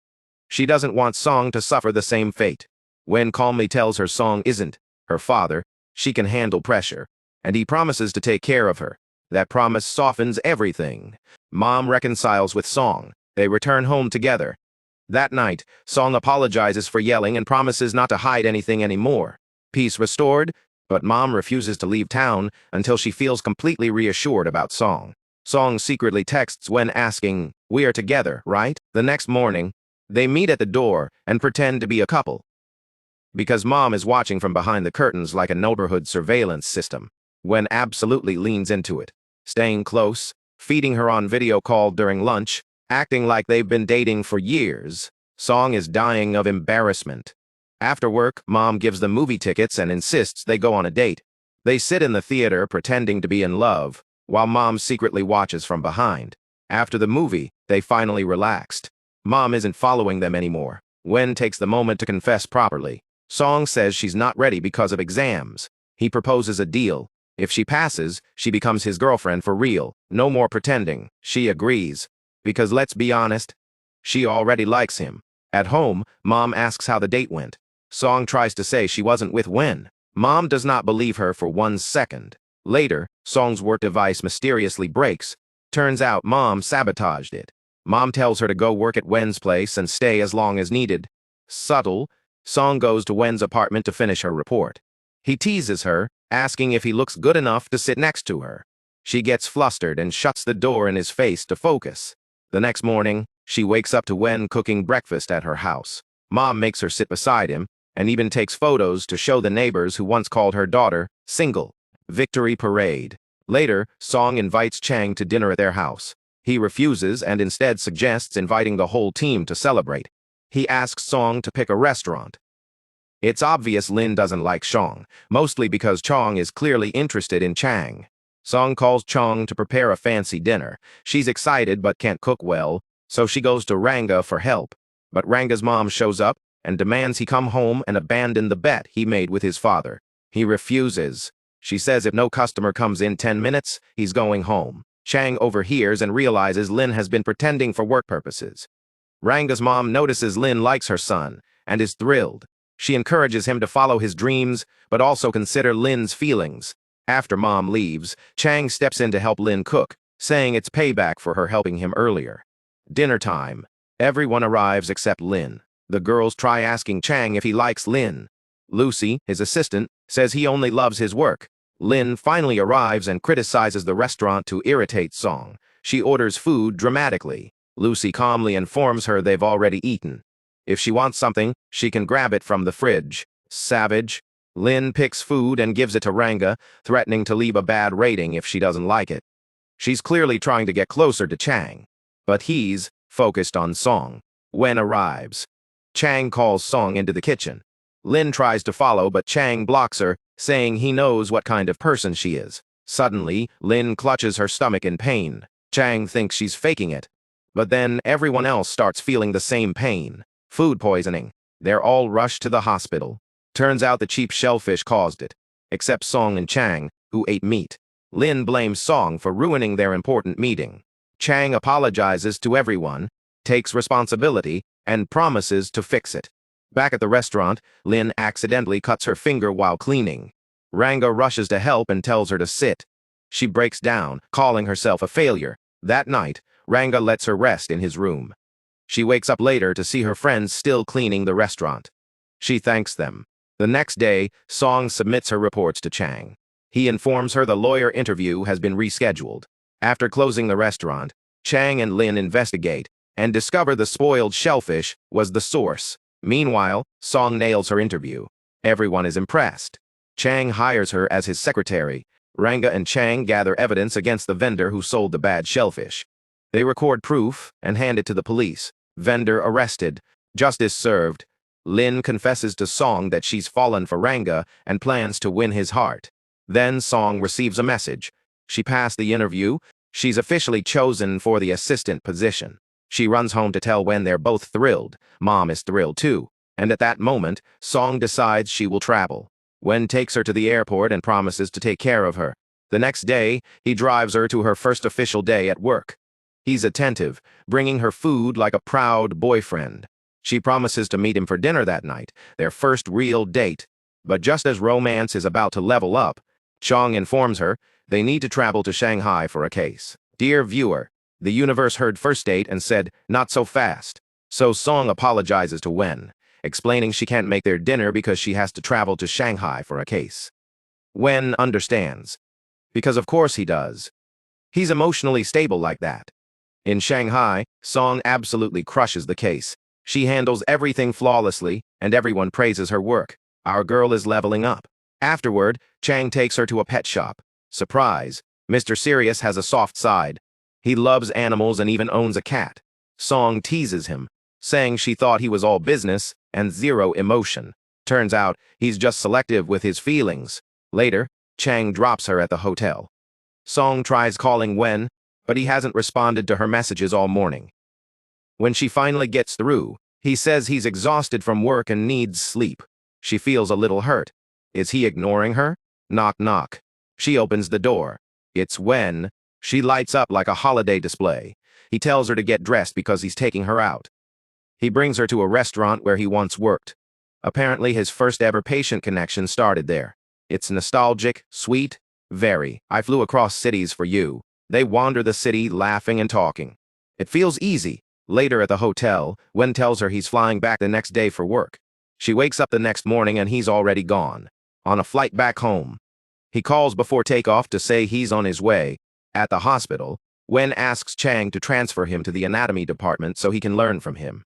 She doesn't want Song to suffer the same fate. Wen calmly tells her Song isn't her father. She can handle pressure, and he promises to take care of her. That promise softens everything. Mom reconciles with Song. They return home together. That night, Song apologizes for yelling and promises not to hide anything anymore. Peace restored, but Mom refuses to leave town until she feels completely reassured about Song. Song secretly texts Wen asking, "We are together, right?" The next morning, they meet at the door and pretend to be a couple. Because Mom is watching from behind the curtains like a neighborhood surveillance system, Wen absolutely leans into it, staying close, feeding her on video call during lunch, acting like they've been dating for years. Song is dying of embarrassment. After work, Mom gives them movie tickets and insists they go on a date. They sit in the theater pretending to be in love, while Mom secretly watches from behind. After the movie, they finally relaxed. Mom isn't following them anymore. Wen takes the moment to confess properly. Song says she's not ready because of exams. He proposes a deal. If she passes, she becomes his girlfriend for real. No more pretending. She agrees. Because let's be honest, she already likes him. At home, Mom asks how the date went. Song tries to say she wasn't with Wen. Mom does not believe her for 1 second. Later, Song's work device mysteriously breaks. Turns out Mom sabotaged it. Mom tells her to go work at Wen's place and stay as long as needed. Subtle, Song goes to Wen's apartment to finish her report. He teases her, asking if he looks good enough to sit next to her. She gets flustered and shuts the door in his face to focus. The next morning, she wakes up to Wen cooking breakfast at her house. Mom makes her sit beside him, and even takes photos to show the neighbors who once called her daughter single. Victory parade. Later, Song invites Chang to dinner at their house. He refuses and instead suggests inviting the whole team to celebrate. He asks Song to pick a restaurant. It's obvious Lin doesn't like Song, mostly because Chong is clearly interested in Chang. Song calls Chong to prepare a fancy dinner. She's excited but can't cook well, so she goes to Ranga for help. But Ranga's mom shows up and demands he come home and abandon the bet he made with his father. He refuses. She says if no customer comes in 10 minutes, he's going home. Chang overhears and realizes Lin has been pretending for work purposes. Ranga's mom notices Lin likes her son and is thrilled. She encourages him to follow his dreams, but also consider Lin's feelings. After Mom leaves, Chang steps in to help Lin cook, saying it's payback for her helping him earlier. Dinner time. Everyone arrives except Lin. The girls try asking Chang if he likes Lin. Lucy, his assistant, says he only loves his work. Lin finally arrives and criticizes the restaurant to irritate Song. She orders food dramatically. Lucy calmly informs her they've already eaten. If she wants something, she can grab it from the fridge. Savage. Lin picks food and gives it to Ranga, threatening to leave a bad rating if she doesn't like it. She's clearly trying to get closer to Chang, but he's focused on Song. Wen arrives. Chang calls Song into the kitchen. Lin tries to follow, but Chang blocks her, saying he knows what kind of person she is. Suddenly, Lin clutches her stomach in pain. Chang thinks she's faking it. But then everyone else starts feeling the same pain. Food poisoning. They're all rushed to the hospital. Turns out the cheap shellfish caused it. Except Song and Chang, who ate meat. Lin blames Song for ruining their important meeting. Chang apologizes to everyone, takes responsibility, and promises to fix it. Back at the restaurant, Lin accidentally cuts her finger while cleaning. Ranga rushes to help and tells her to sit. She breaks down, calling herself a failure. That night, Ranga lets her rest in his room. She wakes up later to see her friends still cleaning the restaurant. She thanks them. The next day, Song submits her reports to Chang. He informs her the lawyer interview has been rescheduled. After closing the restaurant, Chang and Lin investigate and discover the spoiled shellfish was the source. Meanwhile, Song nails her interview. Everyone is impressed. Chang hires her as his secretary. Ranga and Chang gather evidence against the vendor who sold the bad shellfish. They record proof and hand it to the police. Vendor arrested. Justice served. Lin confesses to Song that she's fallen for Ranga and plans to win his heart. Then Song receives a message. She passed the interview. She's officially chosen for the assistant position. She runs home to tell Wen they're both thrilled. Mom is thrilled too. And at that moment, Song decides she will travel. Wen takes her to the airport and promises to take care of her. The next day, he drives her to her first official day at work. He's attentive, bringing her food like a proud boyfriend. She promises to meet him for dinner that night, their first real date. But just as romance is about to level up, Chong informs her they need to travel to Shanghai for a case. Dear viewer, the universe heard first date and said, not so fast. So Song apologizes to Wen, explaining she can't make their dinner because she has to travel to Shanghai for a case. Wen understands. Because of course he does. He's emotionally stable like that. In Shanghai, Song absolutely crushes the case. She handles everything flawlessly, and everyone praises her work. Our girl is leveling up. Afterward, Chang takes her to a pet shop. Surprise, Mr. Serious has a soft side. He loves animals and even owns a cat. Song teases him, saying she thought he was all business and zero emotion. Turns out, he's just selective with his feelings. Later, Chang drops her at the hotel. Song tries calling Wen, but he hasn't responded to her messages all morning. When she finally gets through, he says he's exhausted from work and needs sleep. She feels a little hurt. Is he ignoring her? Knock, knock. She opens the door. It's Wen. She lights up like a holiday display. He tells her to get dressed because he's taking her out. He brings her to a restaurant where he once worked. Apparently his first ever patient connection started there. It's nostalgic, sweet, very. I flew across cities for you. They wander the city laughing and talking. It feels easy. Later at the hotel, Wen tells her he's flying back the next day for work. She wakes up the next morning and he's already gone. On a flight back home. He calls before takeoff to say he's on his way. At the hospital, Wen asks Chang to transfer him to the anatomy department so he can learn from him.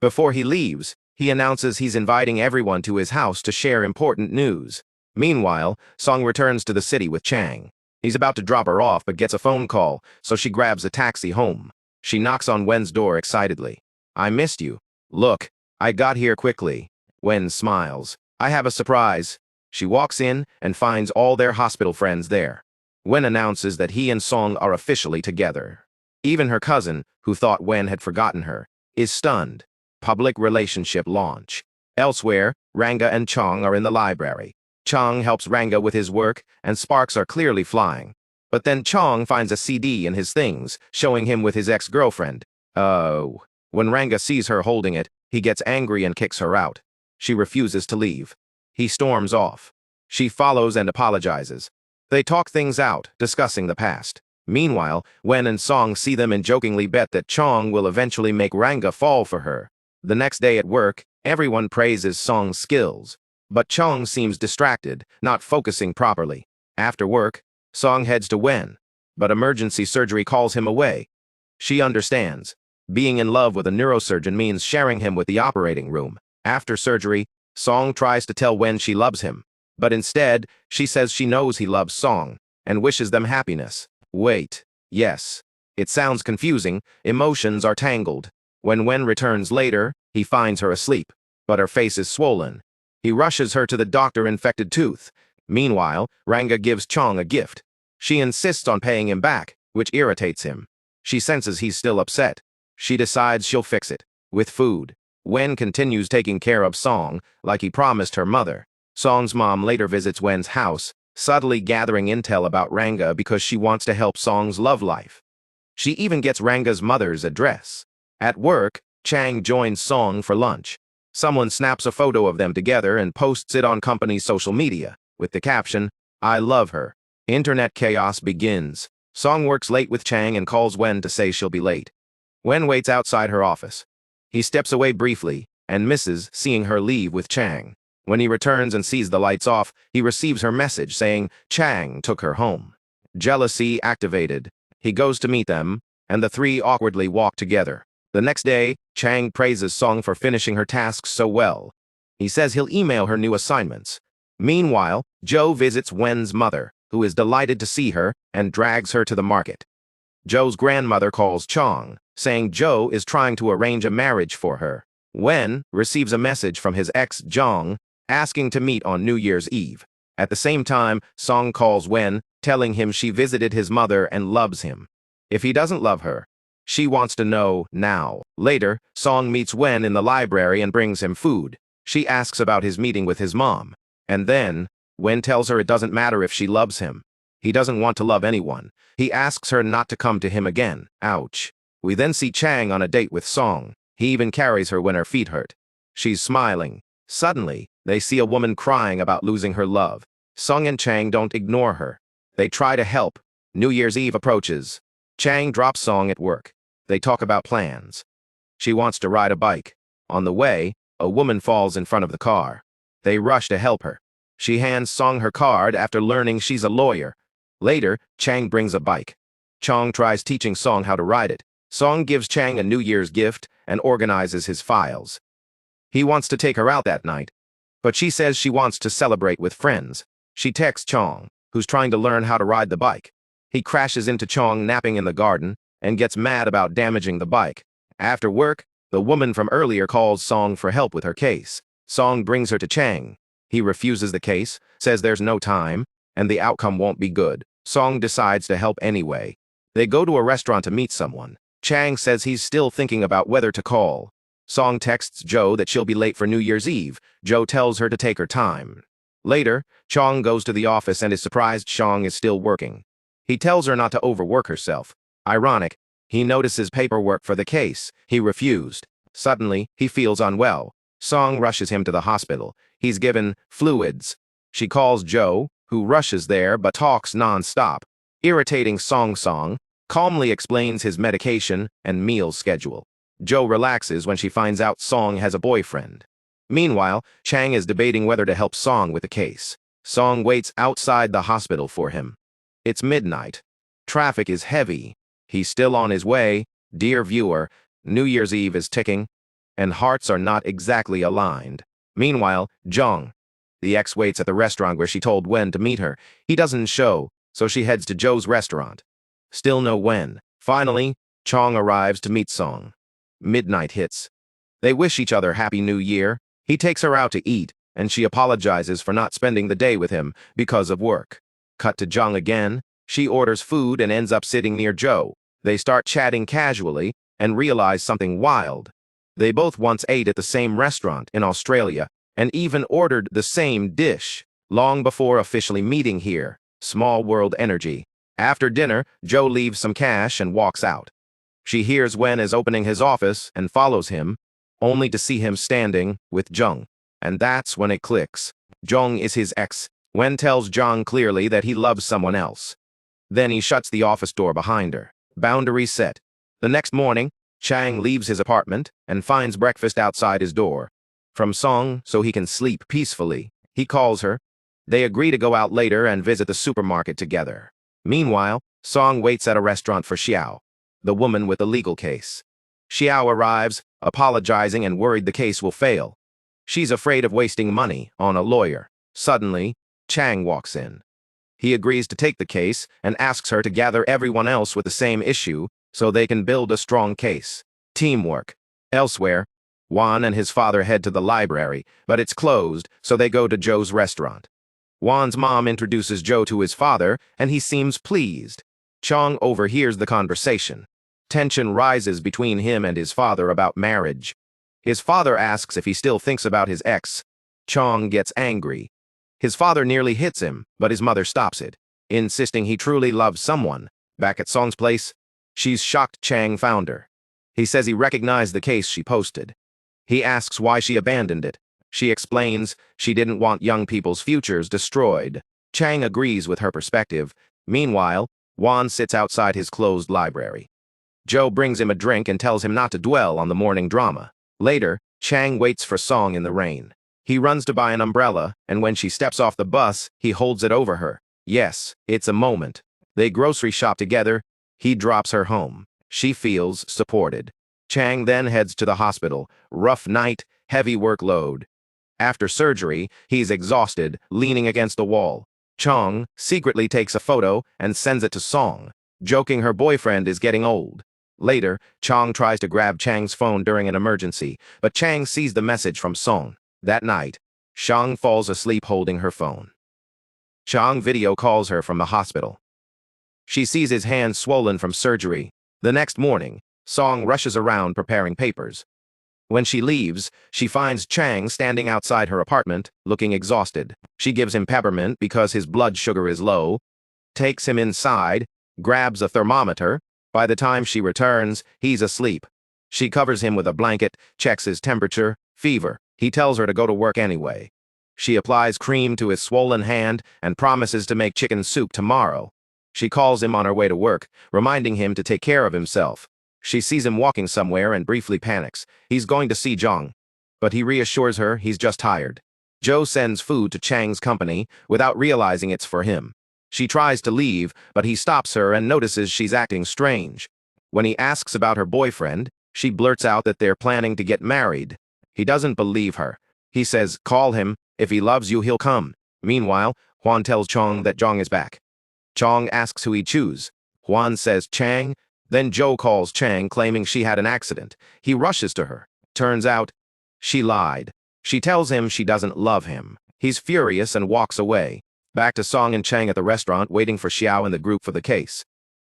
Before he leaves, he announces he's inviting everyone to his house to share important news. Meanwhile, Song returns to the city with Chang. He's about to drop her off but gets a phone call, so she grabs a taxi home. She knocks on Wen's door excitedly. I missed you. Look, I got here quickly. Wen smiles. I have a surprise. She walks in and finds all their hospital friends there. Wen announces that he and Song are officially together. Even her cousin, who thought Wen had forgotten her, is stunned. Public relationship launch. Elsewhere, Ranga and Chong are in the library. Chong helps Ranga with his work, and sparks are clearly flying. But then Chong finds a CD in his things, showing him with his ex-girlfriend. Oh. When Ranga sees her holding it, he gets angry and kicks her out. She refuses to leave. He storms off. She follows and apologizes. They talk things out, discussing the past. Meanwhile, Wen and Song see them and jokingly bet that Chong will eventually make Ranga fall for her. The next day at work, everyone praises Song's skills. But Chong seems distracted, not focusing properly. After work, Song heads to Wen, but emergency surgery calls him away. She understands. Being in love with a neurosurgeon means sharing him with the operating room. After surgery, Song tries to tell Wen she loves him, but instead, she says she knows he loves Song and wishes them happiness. Wait, yes. It sounds confusing, emotions are tangled. When Wen returns later, he finds her asleep, but her face is swollen. He rushes her to the doctor infected tooth. Meanwhile, Ranga gives Chong a gift. She insists on paying him back, which irritates him. She senses he's still upset. She decides she'll fix it. With food. Wen continues taking care of Song, like he promised her mother. Song's mom later visits Wen's house, subtly gathering intel about Ranga because she wants to help Song's love life. She even gets Ranga's mother's address. At work, Chang joins Song for lunch. Someone snaps a photo of them together and posts it on company's social media, with the caption, I love her. Internet chaos begins. Song works late with Chang and calls Wen to say she'll be late. Wen waits outside her office. He steps away briefly and misses seeing her leave with Chang. When he returns and sees the lights off, he receives her message saying Chang took her home. Jealousy activated. He goes to meet them, and the three awkwardly walk together. The next day, Chang praises Song for finishing her tasks so well. He says he'll email her new assignments. Meanwhile, Joe visits Wen's mother, who is delighted to see her and drags her to the market. Joe's grandmother calls Chong, saying Joe is trying to arrange a marriage for her. Wen receives a message from his ex, Zhang, asking to meet on New Year's Eve. At the same time, Song calls Wen, telling him she visited his mother and loves him. If he doesn't love her, she wants to know now. Later, Song meets Wen in the library and brings him food. She asks about his meeting with his mom. And then, Wen tells her it doesn't matter if she loves him. He doesn't want to love anyone. He asks her not to come to him again. Ouch. We then see Chang on a date with Song. He even carries her when her feet hurt. She's smiling. Suddenly, they see a woman crying about losing her love. Song and Chang don't ignore her. They try to help. New Year's Eve approaches. Chang drops Song at work. They talk about plans. She wants to ride a bike. On the way, a woman falls in front of the car. They rush to help her. She hands Song her card after learning she's a lawyer. Later, Chang brings a bike. Chong tries teaching Song how to ride it. Song gives Chang a New Year's gift and organizes his files. He wants to take her out that night, but she says she wants to celebrate with friends. She texts Chong, who's trying to learn how to ride the bike. He crashes into Chong napping in the garden and gets mad about damaging the bike. After work, the woman from earlier calls Song for help with her case. Song brings her to Chang. He refuses the case, says there's no time, and the outcome won't be good. Song decides to help anyway. They go to a restaurant to meet someone. Chang says he's still thinking about whether to call. Song texts Joe that she'll be late for New Year's Eve. Joe tells her to take her time. Later, Chong goes to the office and is surprised Chong is still working. He tells her not to overwork herself. Ironic, he notices paperwork for the case. He refused. Suddenly, he feels unwell. Song rushes him to the hospital. He's given fluids. She calls Joe, who rushes there but talks non-stop. Irritating Song calmly explains his medication and meal schedule. Joe relaxes when she finds out Song has a boyfriend. Meanwhile, Chang is debating whether to help Song with the case. Song waits outside the hospital for him. It's midnight. Traffic is heavy. He's still on his way. Dear viewer, New Year's Eve is ticking, and hearts are not exactly aligned. Meanwhile, Zhang, the ex, waits at the restaurant where she told Wen to meet her. He doesn't show, so she heads to Joe's restaurant. Still no Wen. Finally, Chong arrives to meet Song. Midnight hits. They wish each other Happy New Year. He takes her out to eat, and she apologizes for not spending the day with him because of work. Cut to Zhang again. She orders food and ends up sitting near Joe. They start chatting casually and realize something wild. They both once ate at the same restaurant in Australia and even ordered the same dish long before officially meeting here. Small world energy. After dinner, Joe leaves some cash and walks out. She hears Wen is opening his office and follows him, only to see him standing with Zhang. And that's when it clicks. Zhang is his ex. Wen tells Zhang clearly that he loves someone else. Then he shuts the office door behind her. Boundaries set. The next morning, Chang leaves his apartment and finds breakfast outside his door. From Song, so he can sleep peacefully. He calls her. They agree to go out later and visit the supermarket together. Meanwhile, Song waits at a restaurant for Xiao, the woman with the legal case. Xiao arrives, apologizing and worried the case will fail. She's afraid of wasting money on a lawyer. Suddenly, Chang walks in. He agrees to take the case and asks her to gather everyone else with the same issue so they can build a strong case. Teamwork. Elsewhere, Juan and his father head to the library, but it's closed, so they go to Joe's restaurant. Juan's mom introduces Joe to his father, and he seems pleased. Chong overhears the conversation. Tension rises between him and his father about marriage. His father asks if he still thinks about his ex. Chong gets angry. His father nearly hits him, but his mother stops it, insisting he truly loves someone. Back at Song's place, she's shocked Chang found her. He says he recognized the case she posted. He asks why she abandoned it. She explains she didn't want young people's futures destroyed. Chang agrees with her perspective. Meanwhile, Juan sits outside his closed library. Joe brings him a drink and tells him not to dwell on the morning drama. Later, Chang waits for Song in the rain. He runs to buy an umbrella, and when she steps off the bus, he holds it over her. Yes, it's a moment. They grocery shop together. He drops her home. She feels supported. Chang then heads to the hospital. Rough night, heavy workload. After surgery, he's exhausted, leaning against the wall. Chong secretly takes a photo and sends it to Song, joking her boyfriend is getting old. Later, Chong tries to grab Chang's phone during an emergency, but Chang sees the message from Song. That night, Chang falls asleep holding her phone. Chang video calls her from the hospital. She sees his hand swollen from surgery. The next morning, Song rushes around preparing papers. When she leaves, she finds Chang standing outside her apartment, looking exhausted. She gives him peppermint because his blood sugar is low, takes him inside, grabs a thermometer. By the time she returns, he's asleep. She covers him with a blanket, checks his temperature, fever. He tells her to go to work anyway. She applies cream to his swollen hand and promises to make chicken soup tomorrow. She calls him on her way to work, reminding him to take care of himself. She sees him walking somewhere and briefly panics. He's going to see Zhang, but he reassures her he's just tired. Joe sends food to Chang's company without realizing it's for him. She tries to leave, but he stops her and notices she's acting strange. When he asks about her boyfriend, she blurts out that they're planning to get married. He doesn't believe her. He says, call him. If he loves you, he'll come. Meanwhile, Juan tells Chong that Zhang is back. Chong asks who he'd choose. Juan says Chang. Then Joe calls Chang, claiming she had an accident. He rushes to her. Turns out, she lied. She tells him she doesn't love him. He's furious and walks away. Back to Song and Chang at the restaurant, waiting for Xiao and the group for the case.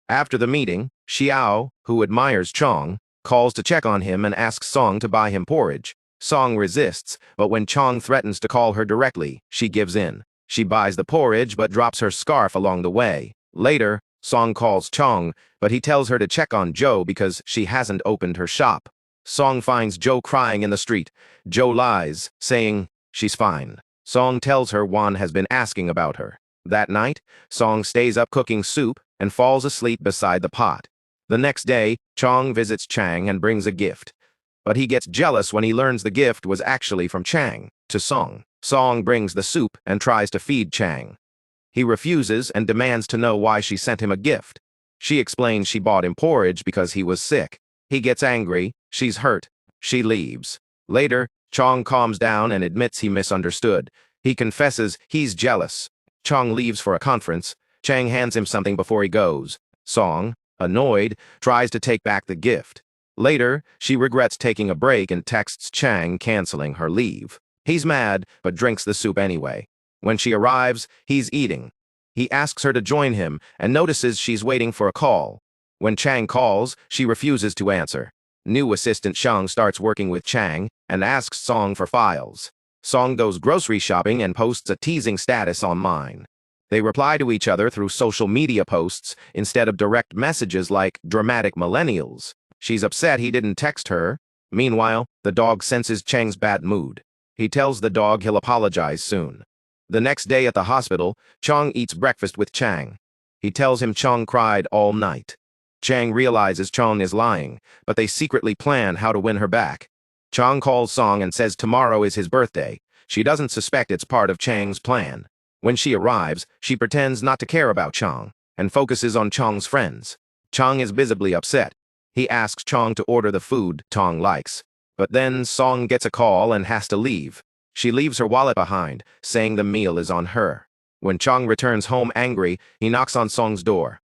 After the meeting, Xiao, who admires Chong, calls to check on him and asks Song to buy him porridge. Song resists, but when Chong threatens to call her directly, she gives in. She buys the porridge but drops her scarf along the way. Later, Song calls Chong, but he tells her to check on Joe because she hasn't opened her shop. Song finds Joe crying in the street. Joe lies, saying she's fine. Song tells her Juan has been asking about her. That night, Song stays up cooking soup and falls asleep beside the pot. The next day, Chong visits Chang and brings a gift. But he gets jealous when he learns the gift was actually from Chang to Song. Song brings the soup and tries to feed Chang. He refuses and demands to know why she sent him a gift. She explains she bought him porridge because he was sick. He gets angry. She's hurt. She leaves. Later, Chong calms down and admits he misunderstood. He confesses he's jealous. Chong leaves for a conference. Chang hands him something before he goes. Song, annoyed, tries to take back the gift. Later, she regrets taking a break and texts Chang canceling her leave. He's mad, but drinks the soup anyway. When she arrives, he's eating. He asks her to join him and notices she's waiting for a call. When Chang calls, she refuses to answer. New assistant Shang starts working with Chang and asks Song for files. Song goes grocery shopping and posts a teasing status online. They reply to each other through social media posts instead of direct messages like dramatic millennials. She's upset he didn't text her. Meanwhile, the dog senses Chang's bad mood. He tells the dog he'll apologize soon. The next day at the hospital, Chong eats breakfast with Chang. He tells him Chong cried all night. Chang realizes Chong is lying, but they secretly plan how to win her back. Chong calls Song and says tomorrow is his birthday. She doesn't suspect it's part of Chang's plan. When she arrives, she pretends not to care about Chong and focuses on Chong's friends. Chong is visibly upset. He asks Chong to order the food Chong likes. But then Song gets a call and has to leave. She leaves her wallet behind, saying the meal is on her. When Chong returns home angry, he knocks on Song's door.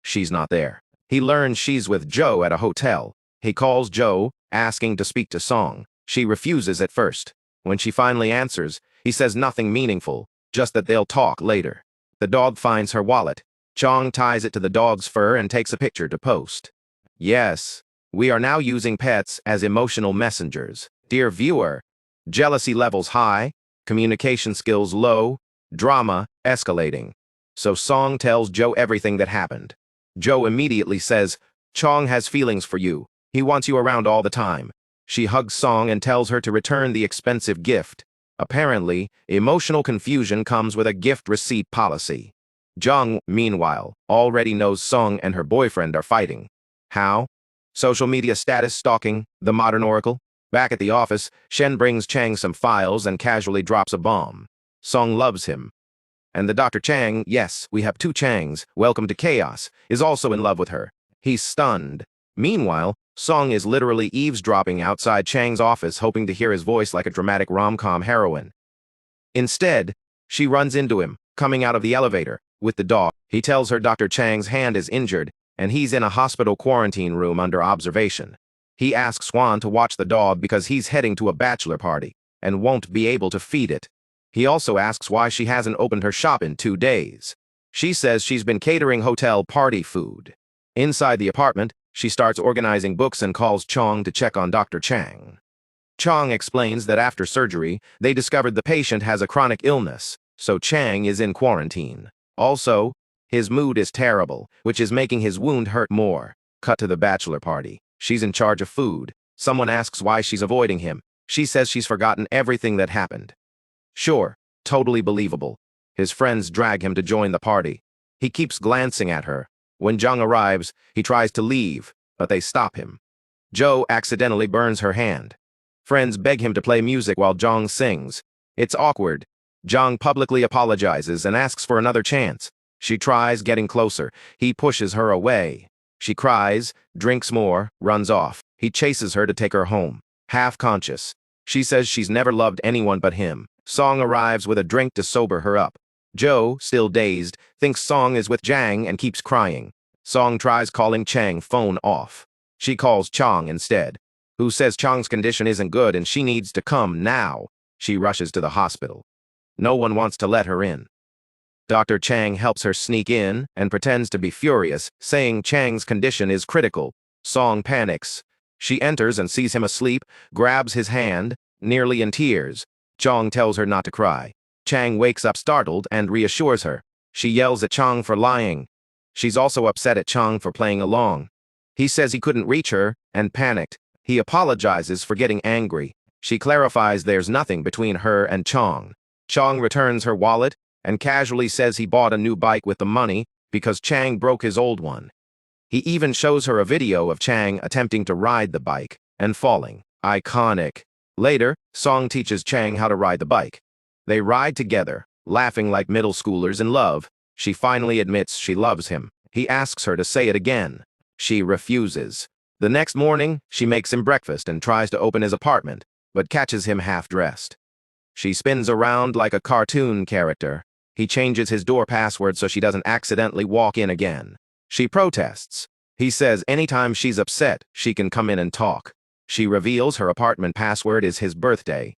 She's not there. He learns she's with Joe at a hotel. He calls Joe, asking to speak to Song. She refuses at first. When she finally answers, he says nothing meaningful, just that they'll talk later. The dog finds her wallet. Chong ties it to the dog's fur and takes a picture to post. Yes, we are now using pets as emotional messengers. Dear viewer, jealousy levels high, communication skills low, drama escalating. So Song tells Joe everything that happened. Joe immediately says, Chong has feelings for you. He wants you around all the time. She hugs Song and tells her to return the expensive gift. Apparently, emotional confusion comes with a gift receipt policy. Zhang, meanwhile, already knows Song and her boyfriend are fighting. How? Social media status stalking, the modern oracle? Back at the office, Shen brings Chang some files and casually drops a bomb. Song loves him. And the Dr. Chang, yes, we have two Changs, welcome to chaos, is also in love with her. He's stunned. Meanwhile, Song is literally eavesdropping outside Chang's office, hoping to hear his voice like a dramatic rom-com heroine. Instead, she runs into him, coming out of the elevator, with the dog. He tells her Dr. Chang's hand is injured, and he's in a hospital quarantine room under observation. He asks Swan to watch the dog because he's heading to a bachelor party, and won't be able to feed it. He also asks why she hasn't opened her shop in 2 days. She says she's been catering hotel party food. Inside the apartment, she starts organizing books and calls Chong to check on Dr. Chang. Chong explains that after surgery, they discovered the patient has a chronic illness, so Chang is in quarantine. Also, his mood is terrible, which is making his wound hurt more. Cut to the bachelor party. She's in charge of food. Someone asks why she's avoiding him. She says she's forgotten everything that happened. Sure, totally believable. His friends drag him to join the party. He keeps glancing at her. When Zhang arrives, he tries to leave, but they stop him. Zhou accidentally burns her hand. Friends beg him to play music while Zhang sings. It's awkward. Zhang publicly apologizes and asks for another chance. She tries getting closer. He pushes her away. She cries, drinks more, runs off. He chases her to take her home, half conscious. She says she's never loved anyone but him. Song arrives with a drink to sober her up. Zhou, still dazed, thinks Song is with Zhang and keeps crying. Song tries calling Chang, phone off. She calls Chang instead, who says Chang's condition isn't good and she needs to come now. She rushes to the hospital. No one wants to let her in. Dr. Chang helps her sneak in and pretends to be furious, saying Chang's condition is critical. Song panics. She enters and sees him asleep, grabs his hand, nearly in tears. Chang tells her not to cry. Chang wakes up startled and reassures her. She yells at Chang for lying. She's also upset at Chang for playing along. He says he couldn't reach her, and panicked. He apologizes for getting angry. She clarifies there's nothing between her and Chang. Chang returns her wallet and casually says he bought a new bike with the money because Chang broke his old one. He even shows her a video of Chang attempting to ride the bike and falling. Iconic. Later, Song teaches Chang how to ride the bike. They ride together, laughing like middle schoolers in love. She finally admits she loves him. He asks her to say it again. She refuses. The next morning, she makes him breakfast and tries to open his apartment, but catches him half-dressed. She spins around like a cartoon character. He changes his door password so she doesn't accidentally walk in again. She protests. He says anytime she's upset, she can come in and talk. She reveals her apartment password is his birthday.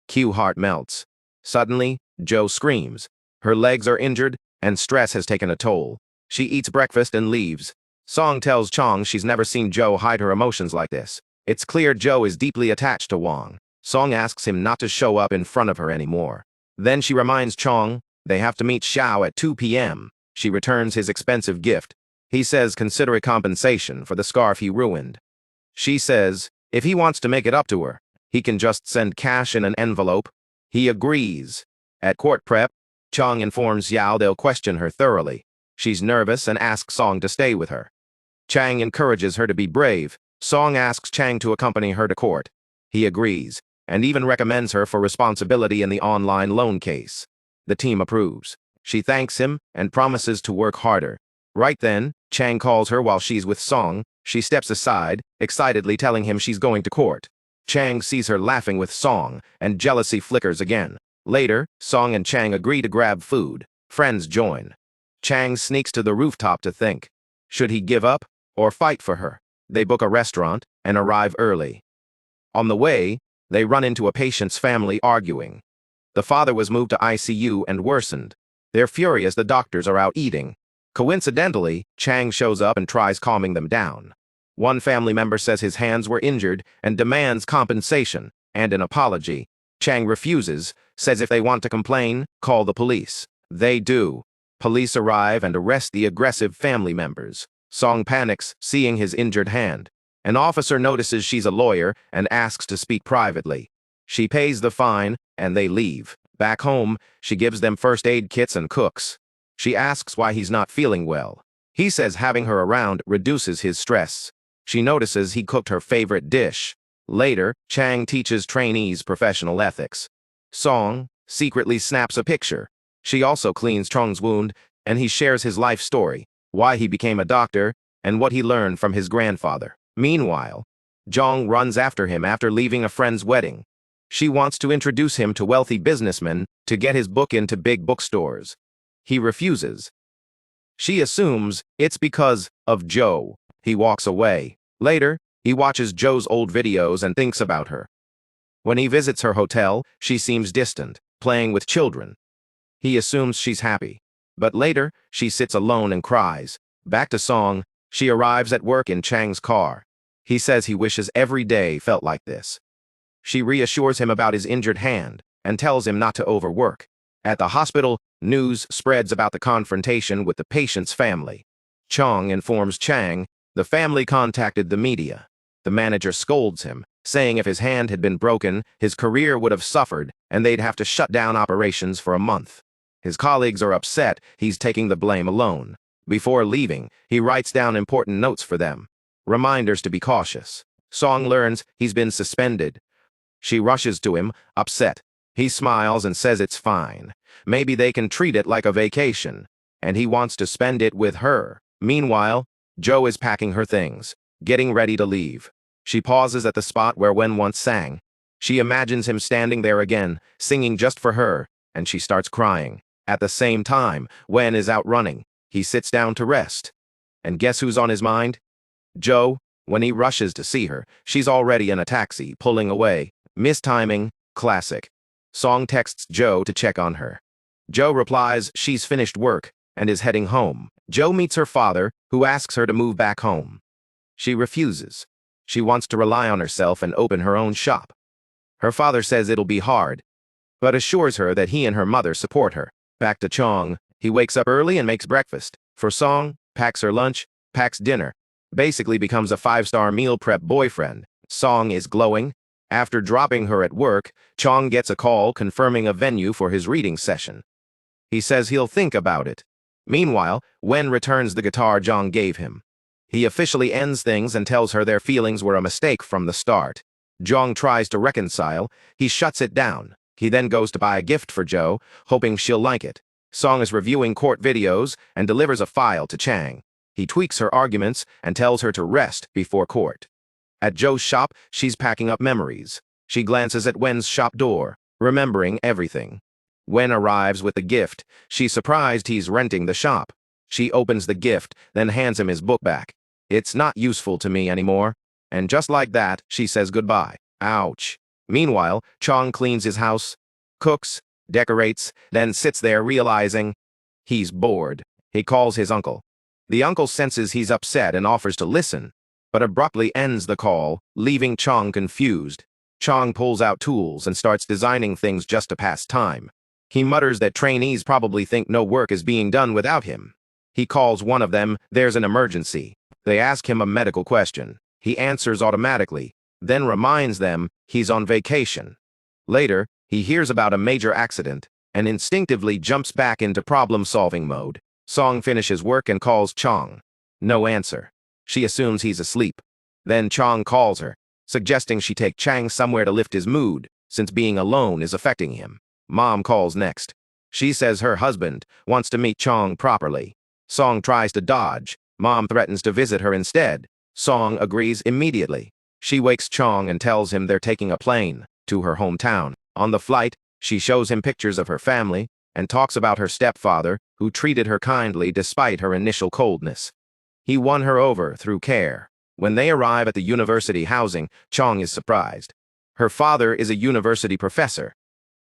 Q heart melts. Suddenly, Zhou screams. Her legs are injured, and stress has taken a toll. She eats breakfast and leaves. Song tells Chang she's never seen Zhou hide her emotions like this. It's clear Zhou is deeply attached to Wang. Song asks him not to show up in front of her anymore. Then she reminds Chang they have to meet Xiao at 2 p.m. She returns his expensive gift. He says consider it compensation for the scarf he ruined. She says if he wants to make it up to her, he can just send cash in an envelope. He agrees. At court prep, Chang informs Xiao they'll question her thoroughly. She's nervous and asks Song to stay with her. Chang encourages her to be brave. Song asks Chang to accompany her to court. He agrees, and even recommends her for responsibility in the online loan case. The team approves. She thanks him and promises to work harder. Right then, Chang calls her while she's with Song. She steps aside, excitedly telling him she's going to court. Chang sees her laughing with Song, and jealousy flickers again. Later, Song and Chang agree to grab food. Friends join. Chang sneaks to the rooftop to think. Should he give up or fight for her? They book a restaurant and arrive early. On the way, they run into a patient's family arguing. The father was moved to ICU and worsened. They're furious the doctors are out eating. Coincidentally, Chang shows up and tries calming them down. One family member says his hands were injured and demands compensation and an apology. Chang refuses, says if they want to complain, call the police. They do. Police arrive and arrest the aggressive family members. Song panics, seeing his injured hand. An officer notices she's a lawyer and asks to speak privately. She pays the fine, and they leave. Back home, she gives them first aid kits and cooks. She asks why he's not feeling well. He says having her around reduces his stress. She notices he cooked her favorite dish. Later, Chang teaches trainees professional ethics. Song secretly snaps a picture. She also cleans Chong's wound, and he shares his life story, why he became a doctor, and what he learned from his grandfather. Meanwhile, Jong runs after him after leaving a friend's wedding. She wants to introduce him to wealthy businessmen to get his book into big bookstores. He refuses. She assumes it's because of Joe. He walks away. Later, he watches Joe's old videos and thinks about her. When he visits her hotel, she seems distant, playing with children. He assumes she's happy. But later, she sits alone and cries. Back to Song, she arrives at work in Chang's car. He says he wishes every day felt like this. She reassures him about his injured hand and tells him not to overwork. At the hospital, news spreads about the confrontation with the patient's family. Chong informs Chang the family contacted the media. The manager scolds him, saying if his hand had been broken, his career would have suffered and they'd have to shut down operations for a month. His colleagues are upset he's taking the blame alone. Before leaving, he writes down important notes for them. Reminders to be cautious. Song learns he's been suspended. She rushes to him, upset. He smiles and says it's fine. Maybe they can treat it like a vacation. And he wants to spend it with her. Meanwhile, Joe is packing her things, getting ready to leave. She pauses at the spot where Wen once sang. She imagines him standing there again, singing just for her, and she starts crying. At the same time, Wen is out running. He sits down to rest. And guess who's on his mind? Joe. When he rushes to see her, she's already in a taxi, pulling away. Mistiming, classic. Song texts Joe to check on her. Joe replies she's finished work and is heading home. Joe meets her father, who asks her to move back home. She refuses. She wants to rely on herself and open her own shop. Her father says it'll be hard, but assures her that he and her mother support her. Back to Chong, he wakes up early and makes breakfast. For Song, packs her lunch, packs dinner. Basically becomes a 5-star meal prep boyfriend. Song is glowing. After dropping her at work, Chong gets a call confirming a venue for his reading session. He says he'll think about it. Meanwhile, Wen returns the guitar Jong gave him. He officially ends things and tells her their feelings were a mistake from the start. Jong tries to reconcile. He shuts it down. He then goes to buy a gift for Joe, hoping she'll like it. Song is reviewing court videos and delivers a file to Chang. He tweaks her arguments and tells her to rest before court. At Joe's shop, she's packing up memories. She glances at Wen's shop door, remembering everything. Wen arrives with the gift. She's surprised he's renting the shop. She opens the gift, then hands him his book back. It's not useful to me anymore. And just like that, she says goodbye. Ouch. Meanwhile, Chong cleans his house, cooks, decorates, then sits there realizing he's bored. He calls his uncle. The uncle senses he's upset and offers to listen, but abruptly ends the call, leaving Chong confused. Chong pulls out tools and starts designing things just to pass time. He mutters that trainees probably think no work is being done without him. He calls one of them. There's an emergency. They ask him a medical question. He answers automatically, then reminds them he's on vacation. Later, he hears about a major accident and instinctively jumps back into problem-solving mode. Song finishes work and calls Chong. No answer. She assumes he's asleep. Then Chong calls her, suggesting she take Chang somewhere to lift his mood, since being alone is affecting him. Mom calls next. She says her husband wants to meet Chong properly. Song tries to dodge. Mom threatens to visit her instead. Song agrees immediately. She wakes Chong and tells him they're taking a plane to her hometown. On the flight, she shows him pictures of her family and talks about her stepfather, who treated her kindly despite her initial coldness. He won her over through care. When they arrive at the university housing, Chong is surprised. Her father is a university professor.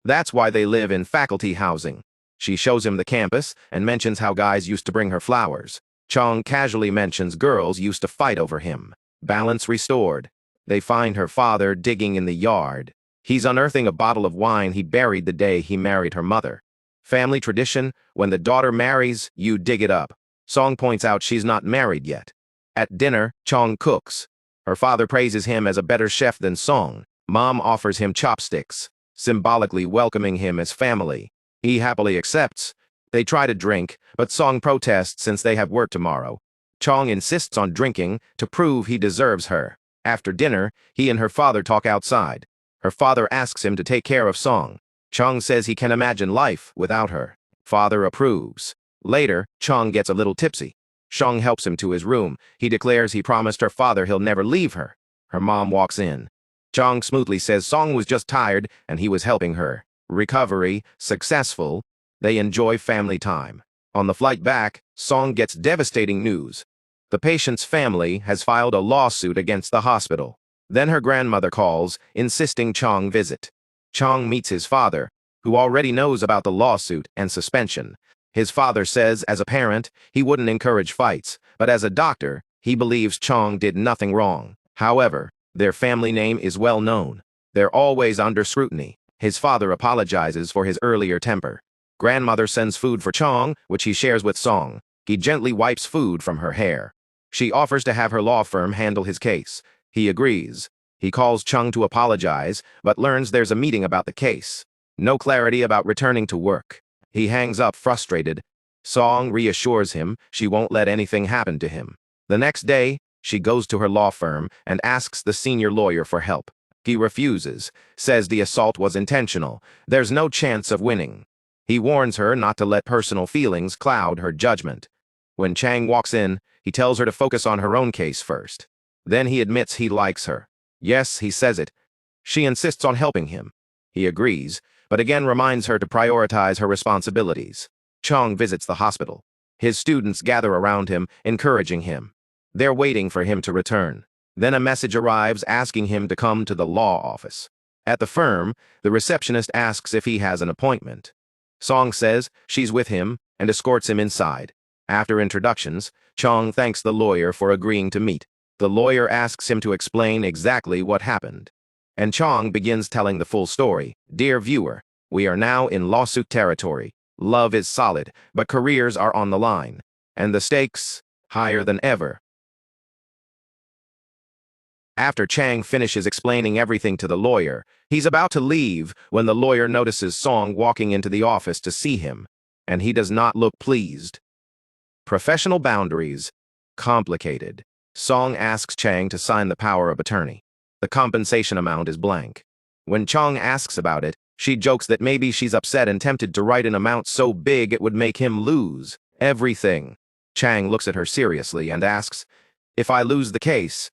That's why they live in faculty housing. She shows him the campus and mentions how guys used to bring her flowers. Chong casually mentions girls used to fight over him. Balance restored. They find her father digging in the yard. He's unearthing a bottle of wine he buried the day he married her mother. Family tradition, when the daughter marries, you dig it up. Song points out she's not married yet. At dinner, Chong cooks. Her father praises him as a better chef than Song. Mom offers him chopsticks, symbolically welcoming him as family. He happily accepts. They try to drink, but Song protests since they have work tomorrow. Chong insists on drinking to prove he deserves her. After dinner, he and her father talk outside. Her father asks him to take care of Song. Chong says he can imagine life without her. Father approves. Later, Chong gets a little tipsy. Song helps him to his room. He declares he promised her father he'll never leave her. Her mom walks in. Chong smoothly says Song was just tired and he was helping her. Recovery, successful. They enjoy family time. On the flight back, Song gets devastating news. The patient's family has filed a lawsuit against the hospital. Then her grandmother calls, insisting Chong visit. Chong meets his father, who already knows about the lawsuit and suspension. His father says, as a parent, he wouldn't encourage fights, but as a doctor, he believes Chong did nothing wrong. However, their family name is well known. They're always under scrutiny. His father apologizes for his earlier temper. Grandmother sends food for Chong, which he shares with Song. He gently wipes food from her hair. She offers to have her law firm handle his case. He agrees. He calls Chung to apologize, but learns there's a meeting about the case. No clarity about returning to work. He hangs up frustrated. Song reassures him she won't let anything happen to him. The next day, she goes to her law firm and asks the senior lawyer for help. He refuses, says the assault was intentional. There's no chance of winning. He warns her not to let personal feelings cloud her judgment. When Chang walks in, he tells her to focus on her own case first. Then he admits he likes her. Yes, he says it. She insists on helping him. He agrees, but again reminds her to prioritize her responsibilities. Chong visits the hospital. His students gather around him, encouraging him. They're waiting for him to return. Then a message arrives asking him to come to the law office. At the firm, the receptionist asks if he has an appointment. Song says she's with him and escorts him inside. After introductions, Chong thanks the lawyer for agreeing to meet. The lawyer asks him to explain exactly what happened. And Chong begins telling the full story. Dear viewer, we are now in lawsuit territory. Love is solid, but careers are on the line. And the stakes, higher than ever. After Chang finishes explaining everything to the lawyer, he's about to leave when the lawyer notices Song walking into the office to see him, and he does not look pleased. Professional boundaries, complicated. Song asks Chang to sign the power of attorney. The compensation amount is blank. When Chong asks about it, she jokes that maybe she's upset and tempted to write an amount so big it would make him lose everything. Chang looks at her seriously and asks, if I lose the case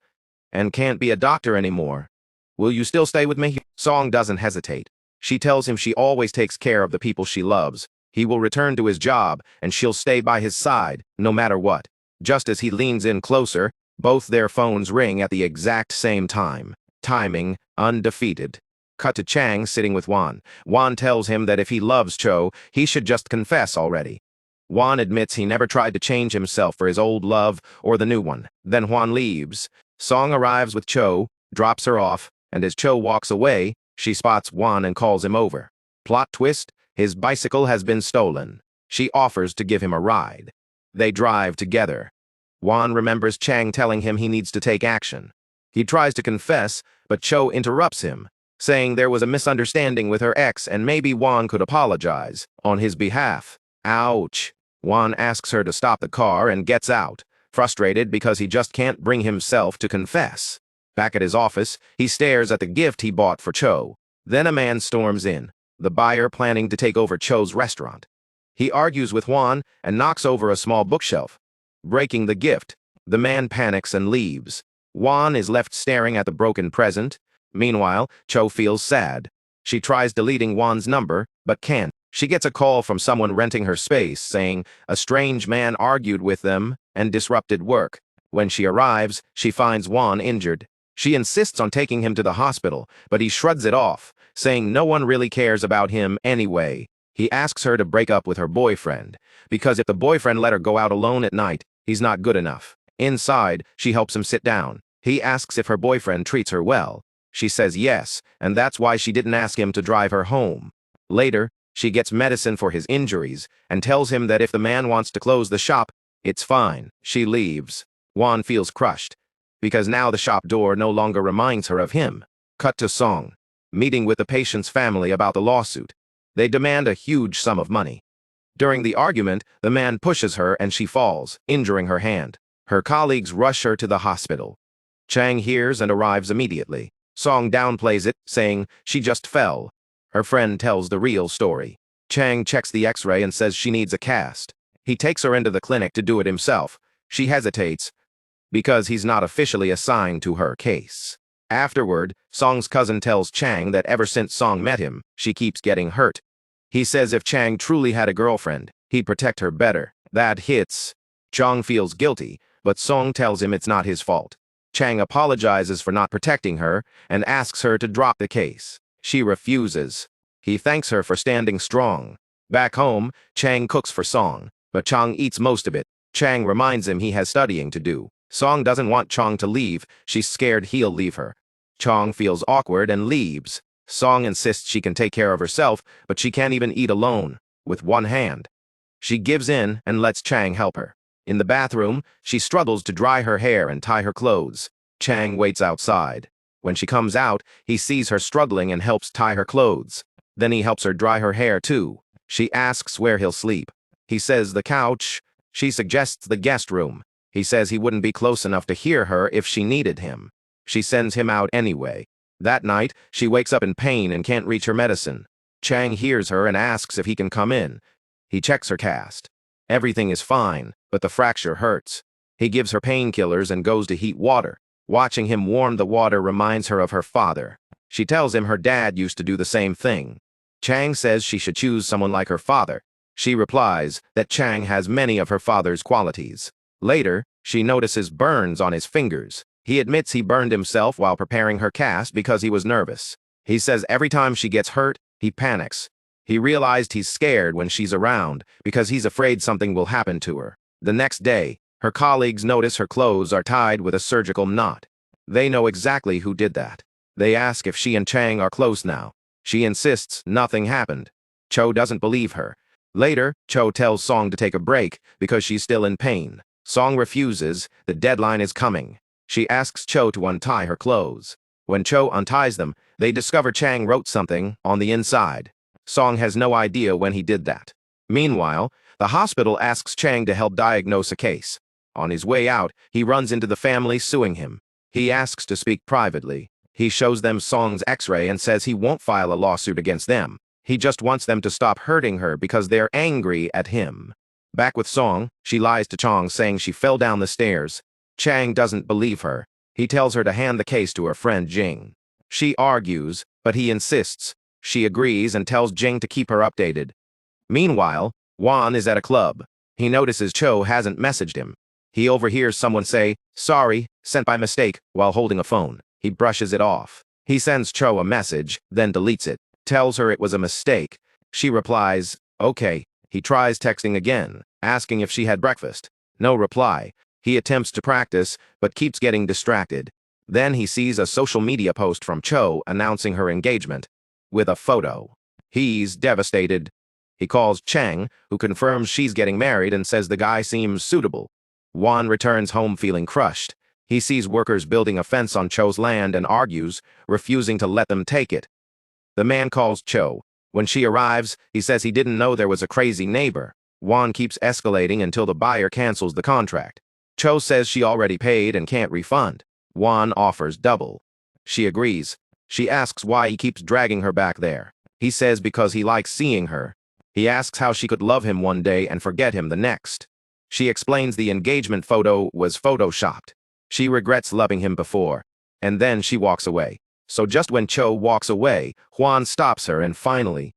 and can't be a doctor anymore, will you still stay with me? Song doesn't hesitate. She tells him she always takes care of the people she loves. He will return to his job and she'll stay by his side, no matter what. Just as he leans in closer, both their phones ring at the exact same time. Timing, undefeated. Cut to Chang sitting with Wan. Wan tells him that if he loves Cho, he should just confess already. Wan admits he never tried to change himself for his old love or the new one. Then Wan leaves. Song arrives with Cho, drops her off, and as Cho walks away, she spots Wan and calls him over. Plot twist, his bicycle has been stolen. She offers to give him a ride. They drive together. Wan remembers Chang telling him he needs to take action. He tries to confess, but Cho interrupts him, saying there was a misunderstanding with her ex and maybe Wan could apologize on his behalf. Ouch. Wan asks her to stop the car and gets out, frustrated because he just can't bring himself to confess. Back at his office, he stares at the gift he bought for Cho. Then a man storms in, the buyer planning to take over Cho's restaurant. He argues with Wan and knocks over a small bookshelf, breaking the gift. The man panics and leaves. Wan is left staring at the broken present. Meanwhile, Cho feels sad. She tries deleting Wan's number, but can't. She gets a call from someone renting her space saying a strange man argued with them and disrupted work. When she arrives, she finds Wan injured. She insists on taking him to the hospital, but he shrugs it off, saying no one really cares about him anyway. He asks her to break up with her boyfriend, because if the boyfriend let her go out alone at night, he's not good enough. Inside, she helps him sit down. He asks if her boyfriend treats her well. She says yes, and that's why she didn't ask him to drive her home. Later, she gets medicine for his injuries and tells him that if the man wants to close the shop, it's fine. She leaves. Wan feels crushed, because now the shop door no longer reminds her of him. Cut to Song, meeting with the patient's family about the lawsuit. They demand a huge sum of money. During the argument, the man pushes her and she falls, injuring her hand. Her colleagues rush her to the hospital. Chang hears and arrives immediately. Song downplays it, saying she just fell. Her friend tells the real story. Chang checks the x-ray and says she needs a cast. He takes her into the clinic to do it himself. She hesitates because he's not officially assigned to her case. Afterward, Song's cousin tells Chang that ever since Song met him, she keeps getting hurt. He says if Chang truly had a girlfriend, he'd protect her better. That hits. Chang feels guilty, but Song tells him it's not his fault. Chang apologizes for not protecting her and asks her to drop the case. She refuses. He thanks her for standing strong. Back home, Chang cooks for Song, but Chang eats most of it. Chang reminds him he has studying to do. Song doesn't want Chang to leave. She's scared he'll leave her. Chang feels awkward and leaves. Song insists she can take care of herself, but she can't even eat alone, with one hand. She gives in and lets Chang help her. In the bathroom, she struggles to dry her hair and tie her clothes. Chang waits outside. When she comes out, he sees her struggling and helps tie her clothes. Then he helps her dry her hair too. She asks where he'll sleep. He says the couch. She suggests the guest room. He says he wouldn't be close enough to hear her if she needed him. She sends him out anyway. That night, she wakes up in pain and can't reach her medicine. Chang hears her and asks if he can come in. He checks her cast. Everything is fine, but the fracture hurts. He gives her painkillers and goes to heat water. Watching him warm the water reminds her of her father. She tells him her dad used to do the same thing. Chang says she should choose someone like her father. She replies that Chang has many of her father's qualities. Later, she notices burns on his fingers. He admits he burned himself while preparing her cast because he was nervous. He says every time she gets hurt, he panics. He realized he's scared when she's around because he's afraid something will happen to her. The next day, her colleagues notice her clothes are tied with a surgical knot. They know exactly who did that. They ask if she and Chang are close now. She insists nothing happened. Cho doesn't believe her. Later, Cho tells Song to take a break because she's still in pain. Song refuses. The deadline is coming. She asks Cho to untie her clothes. When Cho unties them, they discover Chang wrote something on the inside. Song has no idea when he did that. Meanwhile, the hospital asks Chang to help diagnose a case. On his way out, he runs into the family suing him. He asks to speak privately. He shows them Song's x-ray and says he won't file a lawsuit against them. He just wants them to stop hurting her because they're angry at him. Back with Song, she lies to Chang saying she fell down the stairs. Chang doesn't believe her. He tells her to hand the case to her friend Jing. She argues, but he insists. She agrees and tells Jing to keep her updated. Meanwhile, Juan is at a club. He notices Cho hasn't messaged him. He overhears someone say, "Sorry, sent by mistake," while holding a phone. He brushes it off. He sends Cho a message, then deletes it. Tells her it was a mistake. She replies, "Okay." He tries texting again, asking if she had breakfast. No reply. He attempts to practice, but keeps getting distracted. Then he sees a social media post from Cho announcing her engagement, with a photo. He's devastated. He calls Chang, who confirms she's getting married and says the guy seems suitable. Juan returns home feeling crushed. He sees workers building a fence on Cho's land and argues, refusing to let them take it. The man calls Cho. When she arrives, he says he didn't know there was a crazy neighbor. Juan keeps escalating until the buyer cancels the contract. Cho says she already paid and can't refund. Juan offers double. She agrees. She asks why he keeps dragging her back there. He says because he likes seeing her. He asks how she could love him one day and forget him the next. She explains the engagement photo was photoshopped. She regrets loving him before. And then she walks away. So just when Cho walks away, Juan stops her and finally,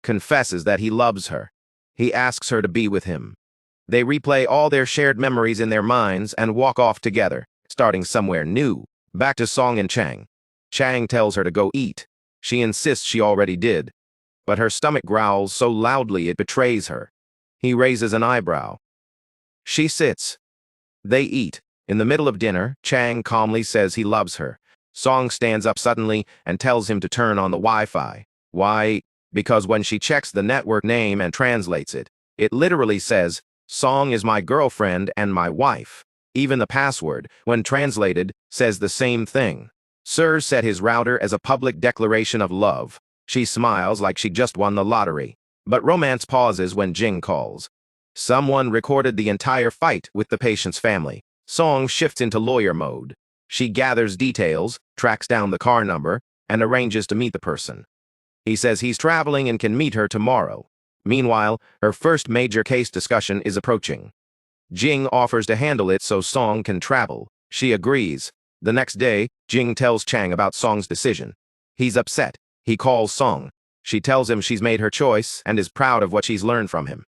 confesses that he loves her. He asks her to be with him. They replay all their shared memories in their minds and walk off together, starting somewhere new. Back to Song and Chang. Chang tells her to go eat. She insists she already did, but her stomach growls so loudly it betrays her. He raises an eyebrow. She sits. They eat. In the middle of dinner, Chang calmly says he loves her. Song stands up suddenly and tells him to turn on the Wi-Fi. Why? Because when she checks the network name and translates it, it literally says, "Song is my girlfriend and my wife." Even the password, when translated, says the same thing. Sir set his router as a public declaration of love. She smiles like she just won the lottery. But romance pauses when Jing calls. Someone recorded the entire fight with the patient's family. Song shifts into lawyer mode. She gathers details, tracks down the car number, and arranges to meet the person. He says he's traveling and can meet her tomorrow. Meanwhile, her first major case discussion is approaching. Jing offers to handle it so Song can travel. She agrees. The next day, Jing tells Chang about Song's decision. He's upset. He calls Song. She tells him she's made her choice and is proud of what she's learned from him.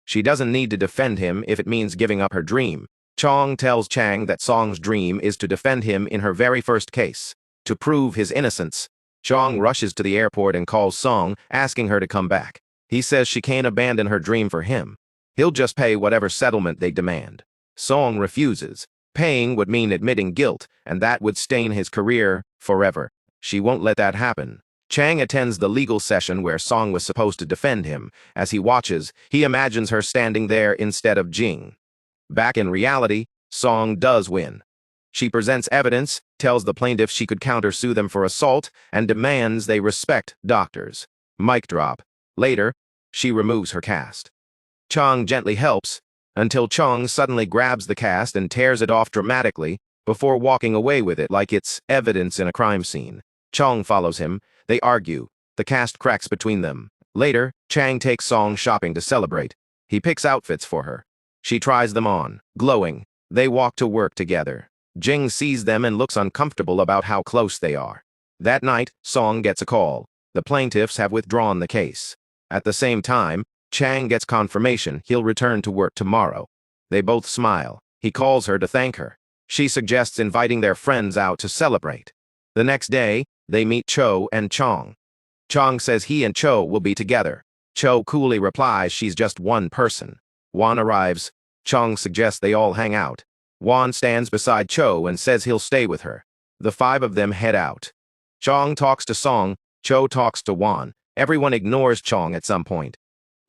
She doesn't need to defend him if it means giving up her dream. Chong tells Chang that Song's dream is to defend him in her very first case. To prove his innocence, Chong rushes to the airport and calls Song, asking her to come back. He says she can't abandon her dream for him. He'll just pay whatever settlement they demand. Song refuses. Paying would mean admitting guilt, and that would stain his career forever. She won't let that happen. Chang attends the legal session where Song was supposed to defend him. As he watches, he imagines her standing there instead of Jing. Back in reality, Song does win. She presents evidence, tells the plaintiff she could countersue them for assault, and demands they respect doctors. Mic drop. Later, she removes her cast. Chong gently helps, until Chong suddenly grabs the cast and tears it off dramatically before walking away with it like it's evidence in a crime scene. Chong follows him. They argue. The cast cracks between them. Later, Chang takes Song shopping to celebrate. He picks outfits for her. She tries them on, glowing. They walk to work together. Jing sees them and looks uncomfortable about how close they are. That night, Song gets a call. The plaintiffs have withdrawn the case. At the same time, Chang gets confirmation he'll return to work tomorrow. They both smile. He calls her to thank her. She suggests inviting their friends out to celebrate. The next day, they meet Cho and Chong. Chong says he and Cho will be together. Cho coolly replies she's just one person. Wan arrives. Chong suggests they all hang out. Wan stands beside Cho and says he'll stay with her. The five of them head out. Chong talks to Song. Cho talks to Wan. Everyone ignores Chong at some point.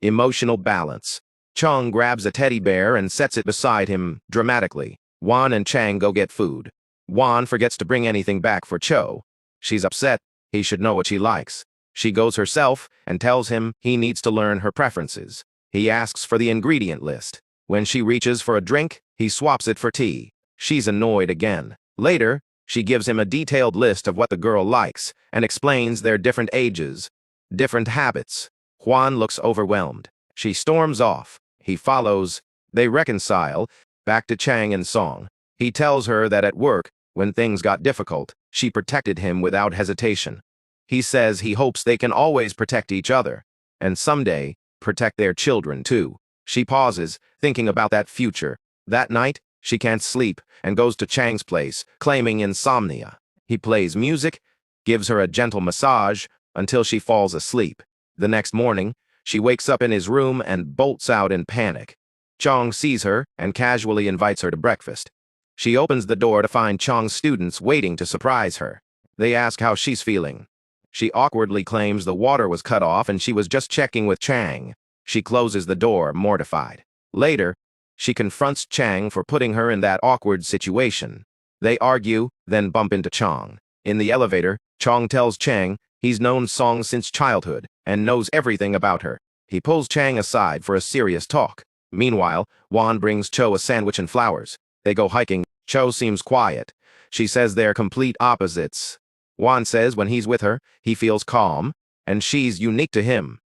Emotional balance. Chong grabs a teddy bear and sets it beside him dramatically. Wan and Chang go get food. Wan forgets to bring anything back for Cho. She's upset. He should know what she likes. She goes herself and tells him he needs to learn her preferences. He asks for the ingredient list. When she reaches for a drink, he swaps it for tea. She's annoyed again. Later, she gives him a detailed list of what the girl likes and explains their different ages, different habits. Juan looks overwhelmed. She storms off. He follows. They reconcile. Back to Chang and Song. He tells her that at work, when things got difficult, she protected him without hesitation. He says he hopes they can always protect each other, and someday, protect their children too. She pauses, thinking about that future. That night, she can't sleep and goes to Chang's place, claiming insomnia. He plays music, gives her a gentle massage until she falls asleep. The next morning, she wakes up in his room and bolts out in panic. Chong sees her and casually invites her to breakfast. She opens the door to find Chong's students waiting to surprise her. They ask how she's feeling. She awkwardly claims the water was cut off and she was just checking with Chang. She closes the door, mortified. Later, she confronts Chang for putting her in that awkward situation. They argue, then bump into Chong. In the elevator, Chong tells Chang he's known Song since childhood and knows everything about her. He pulls Chang aside for a serious talk. Meanwhile, Wan brings Cho a sandwich and flowers. They go hiking. Cho seems quiet. She says they're complete opposites. Wan says when he's with her, he feels calm, and she's unique to him.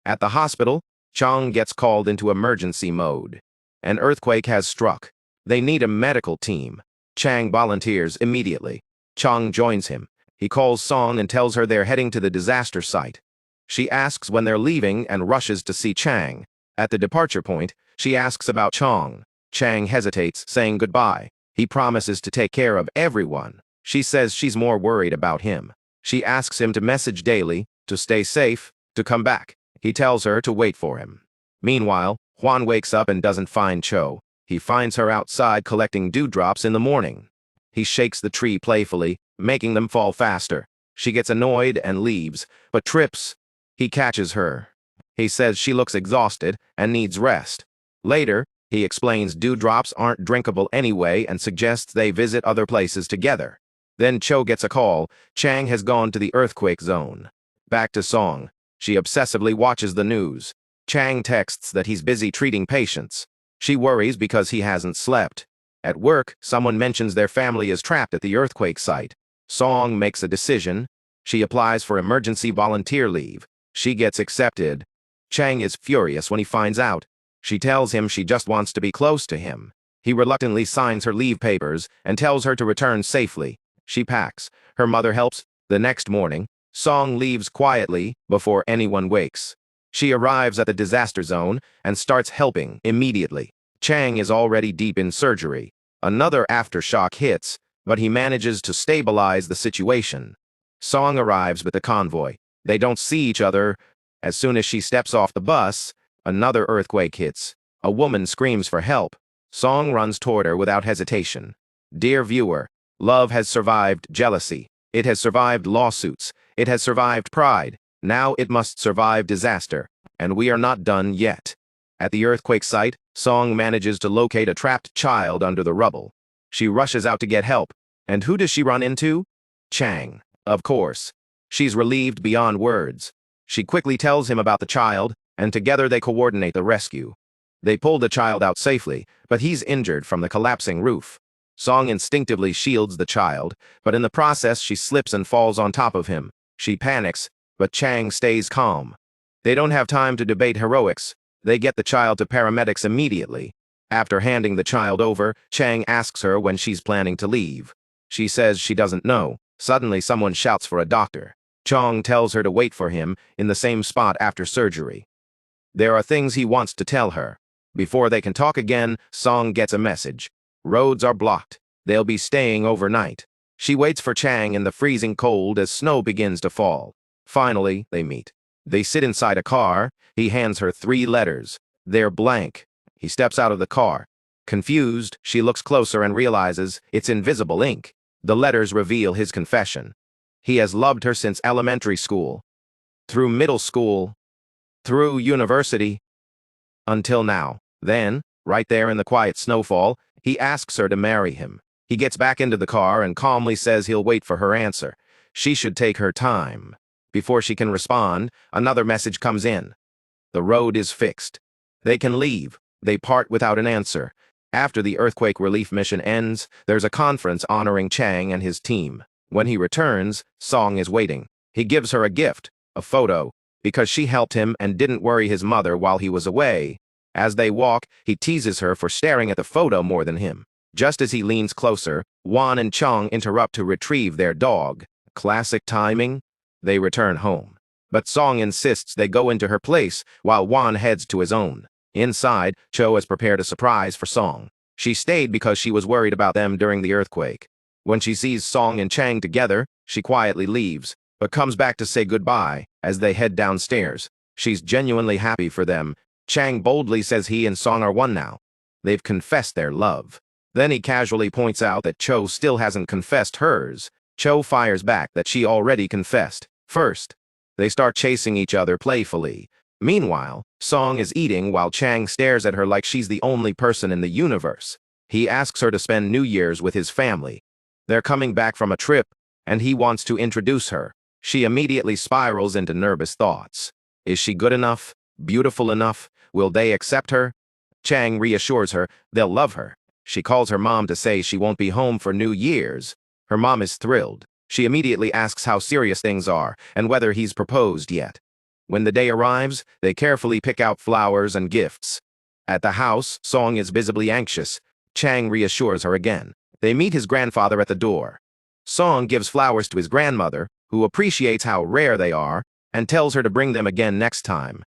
At the hospital, Chong gets called into emergency mode. An earthquake has struck. They need a medical team. Chang volunteers immediately. Chong joins him. He calls Song and tells her they're heading to the disaster site. She asks when they're leaving and rushes to see Chang. At the departure point, she asks about Chong. Chang hesitates, saying goodbye. He promises to take care of everyone. She says she's more worried about him. She asks him to message daily, to stay safe, to come back. He tells her to wait for him. Meanwhile, Juan wakes up and doesn't find Cho. He finds her outside collecting dewdrops in the morning. He shakes the tree playfully, making them fall faster. She gets annoyed and leaves, but trips. He catches her. He says she looks exhausted and needs rest. Later, he explains dewdrops aren't drinkable anyway and suggests they visit other places together. Then Cho gets a call. Chang has gone to the earthquake zone. Back to Song. She obsessively watches the news. Chang texts that he's busy treating patients. She worries because he hasn't slept. At work, someone mentions their family is trapped at the earthquake site. Song makes a decision. She applies for emergency volunteer leave. She gets accepted. Chang is furious when he finds out. She tells him she just wants to be close to him. He reluctantly signs her leave papers and tells her to return safely. She packs. Her mother helps. The next morning, Song leaves quietly before anyone wakes. She arrives at the disaster zone and starts helping immediately. Chang is already deep in surgery. Another aftershock hits, but he manages to stabilize the situation. Song arrives with the convoy. They don't see each other. As soon as she steps off the bus, another earthquake hits. A woman screams for help. Song runs toward her without hesitation. Dear viewer, love has survived jealousy. It has survived lawsuits. It has survived pride. Now it must survive disaster. And we are not done yet. At the earthquake site, Song manages to locate a trapped child under the rubble. She rushes out to get help. And who does she run into? Chang, of course. She's relieved beyond words. She quickly tells him about the child, and together they coordinate the rescue. They pull the child out safely, but he's injured from the collapsing roof. Song instinctively shields the child, but in the process she slips and falls on top of him. She panics, but Chang stays calm. They don't have time to debate heroics. They get the child to paramedics immediately. After handing the child over, Chang asks her when she's planning to leave. She says she doesn't know. Suddenly someone shouts for a doctor. Chang tells her to wait for him in the same spot after surgery. There are things he wants to tell her. Before they can talk again, Song gets a message. Roads are blocked. They'll be staying overnight. She waits for Chang in the freezing cold as snow begins to fall. Finally, they meet. They sit inside a car. He hands her 3 letters. They're blank. He steps out of the car. Confused, she looks closer and realizes it's invisible ink. The letters reveal his confession. He has loved her since elementary school, through middle school, through university, until now. Then, right there in the quiet snowfall, he asks her to marry him. He gets back into the car and calmly says he'll wait for her answer. She should take her time. Before she can respond, another message comes in. The road is fixed. They can leave. They part without an answer. After the earthquake relief mission ends, there's a conference honoring Chang and his team. When he returns, Song is waiting. He gives her a gift, a photo, because she helped him and didn't worry his mother while he was away. As they walk, he teases her for staring at the photo more than him. Just as he leans closer, Wan and Chong interrupt to retrieve their dog. Classic timing. They return home. But Song insists they go into her place while Wan heads to his own. Inside, Cho has prepared a surprise for Song. She stayed because she was worried about them during the earthquake. When she sees Song and Chang together, she quietly leaves, but comes back to say goodbye as they head downstairs. She's genuinely happy for them. Chang boldly says he and Song are one now. They've confessed their love. Then he casually points out that Cho still hasn't confessed hers. Cho fires back that she already confessed. First, they start chasing each other playfully. Meanwhile, Song is eating while Chang stares at her like she's the only person in the universe. He asks her to spend New Year's with his family. They're coming back from a trip, and he wants to introduce her. She immediately spirals into nervous thoughts. Is she good enough? Beautiful enough? Will they accept her? Chang reassures her they'll love her. She calls her mom to say she won't be home for New Year's. Her mom is thrilled. She immediately asks how serious things are and whether he's proposed yet. When the day arrives, they carefully pick out flowers and gifts. At the house, Song is visibly anxious. Chang reassures her again. They meet his grandfather at the door. Song gives flowers to his grandmother, who appreciates how rare they are, and tells her to bring them again next time.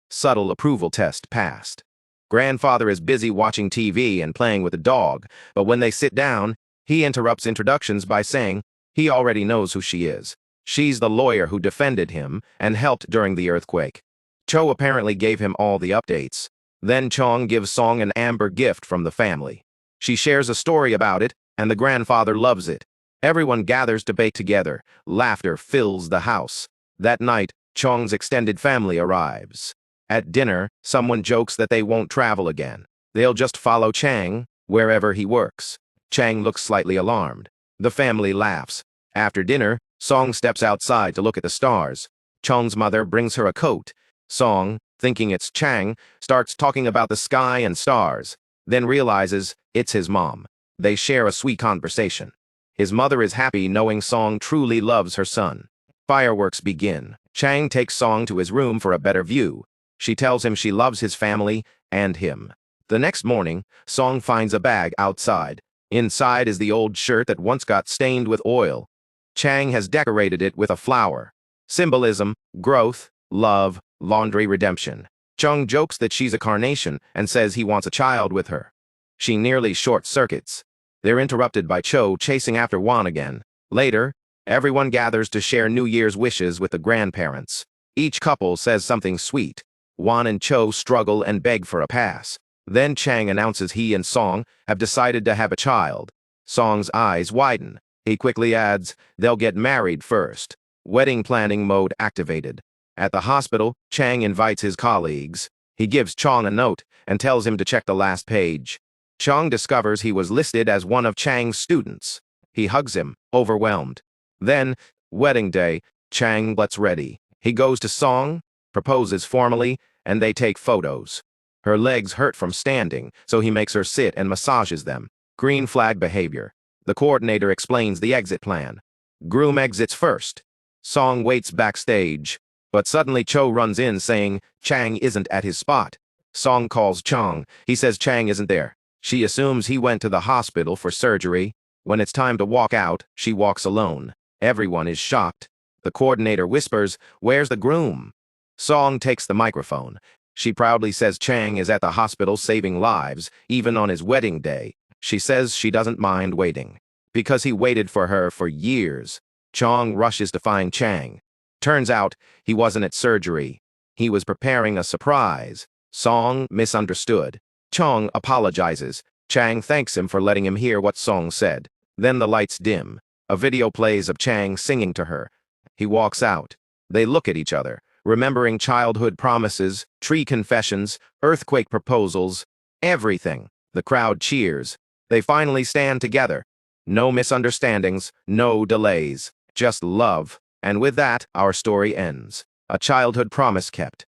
Subtle approval test passed. Grandfather is busy watching TV and playing with the dog, but when they sit down, he interrupts introductions by saying he already knows who she is. She's the lawyer who defended him and helped during the earthquake. Cho apparently gave him all the updates. Then Chong gives Song an amber gift from the family. She shares a story about it, and the grandfather loves it. Everyone gathers to bake together. Laughter fills the house. That night, Chong's extended family arrives. At dinner, someone jokes that they won't travel again. They'll just follow Chang wherever he works. Chang looks slightly alarmed. The family laughs. After dinner, Song steps outside to look at the stars. Chong's mother brings her a coat. Song, thinking it's Chang, starts talking about the sky and stars. then realizes it's his mom. They share a sweet conversation. His mother is happy knowing Song truly loves her son. Fireworks begin. Chang takes Song to his room for a better view. She tells him she loves his family and him. The next morning, Song finds a bag outside. Inside is the old shirt that once got stained with oil. Chang has decorated it with a flower. Symbolism, growth, love, laundry redemption. Chung jokes that she's a carnation and says he wants a child with her. She nearly short-circuits. They're interrupted by Cho chasing after Wan again. Later, everyone gathers to share New Year's wishes with the grandparents. Each couple says something sweet. Wan and Cho struggle and beg for a pass. Then Chang announces he and Song have decided to have a child. Song's eyes widen. He quickly adds, they'll get married first. Wedding planning mode activated. At the hospital, Chang invites his colleagues. He gives Chong a note and tells him to check the last page. Chong discovers he was listed as one of Chang's students. He hugs him, overwhelmed. Then, wedding day, Chang gets ready. He goes to Song, proposes formally, and they take photos. Her legs hurt from standing, so he makes her sit and massages them. Green flag behavior. The coordinator explains the exit plan. Groom exits first. Song waits backstage, but suddenly Cho runs in saying Chang isn't at his spot. Song calls Chong. He says Chang isn't there. She assumes he went to the hospital for surgery. When it's time to walk out, she walks alone. Everyone is shocked. The coordinator whispers, "Where's the groom?" Song takes the microphone. She proudly says Chang is at the hospital saving lives, even on his wedding day. She says she doesn't mind waiting, because he waited for her for years. Chong rushes to find Chang. Turns out, he wasn't at surgery. He was preparing a surprise. Song misunderstood. Chong apologizes. Chang thanks him for letting him hear what Song said. Then the lights dim. A video plays of Chang singing to her. He walks out. They look at each other, remembering childhood promises, tree confessions, earthquake proposals, everything. The crowd cheers. They finally stand together. No misunderstandings, no delays, just love. And with that, our story ends. A childhood promise kept.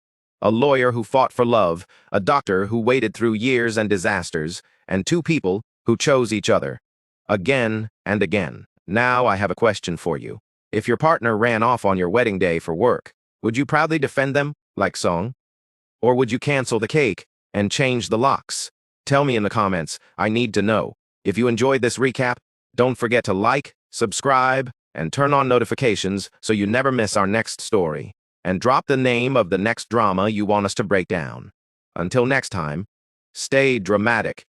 A lawyer who fought for love, a doctor who waited through years and disasters, and two people who chose each other. Again and again. Now I have a question for you. If your partner ran off on your wedding day for work, would you proudly defend them, like Song? Or would you cancel the cake and change the locks? Tell me in the comments. I need to know. If you enjoyed this recap, don't forget to like, subscribe, and turn on notifications so you never miss our next story. And drop the name of the next drama you want us to break down. Until next time, stay dramatic.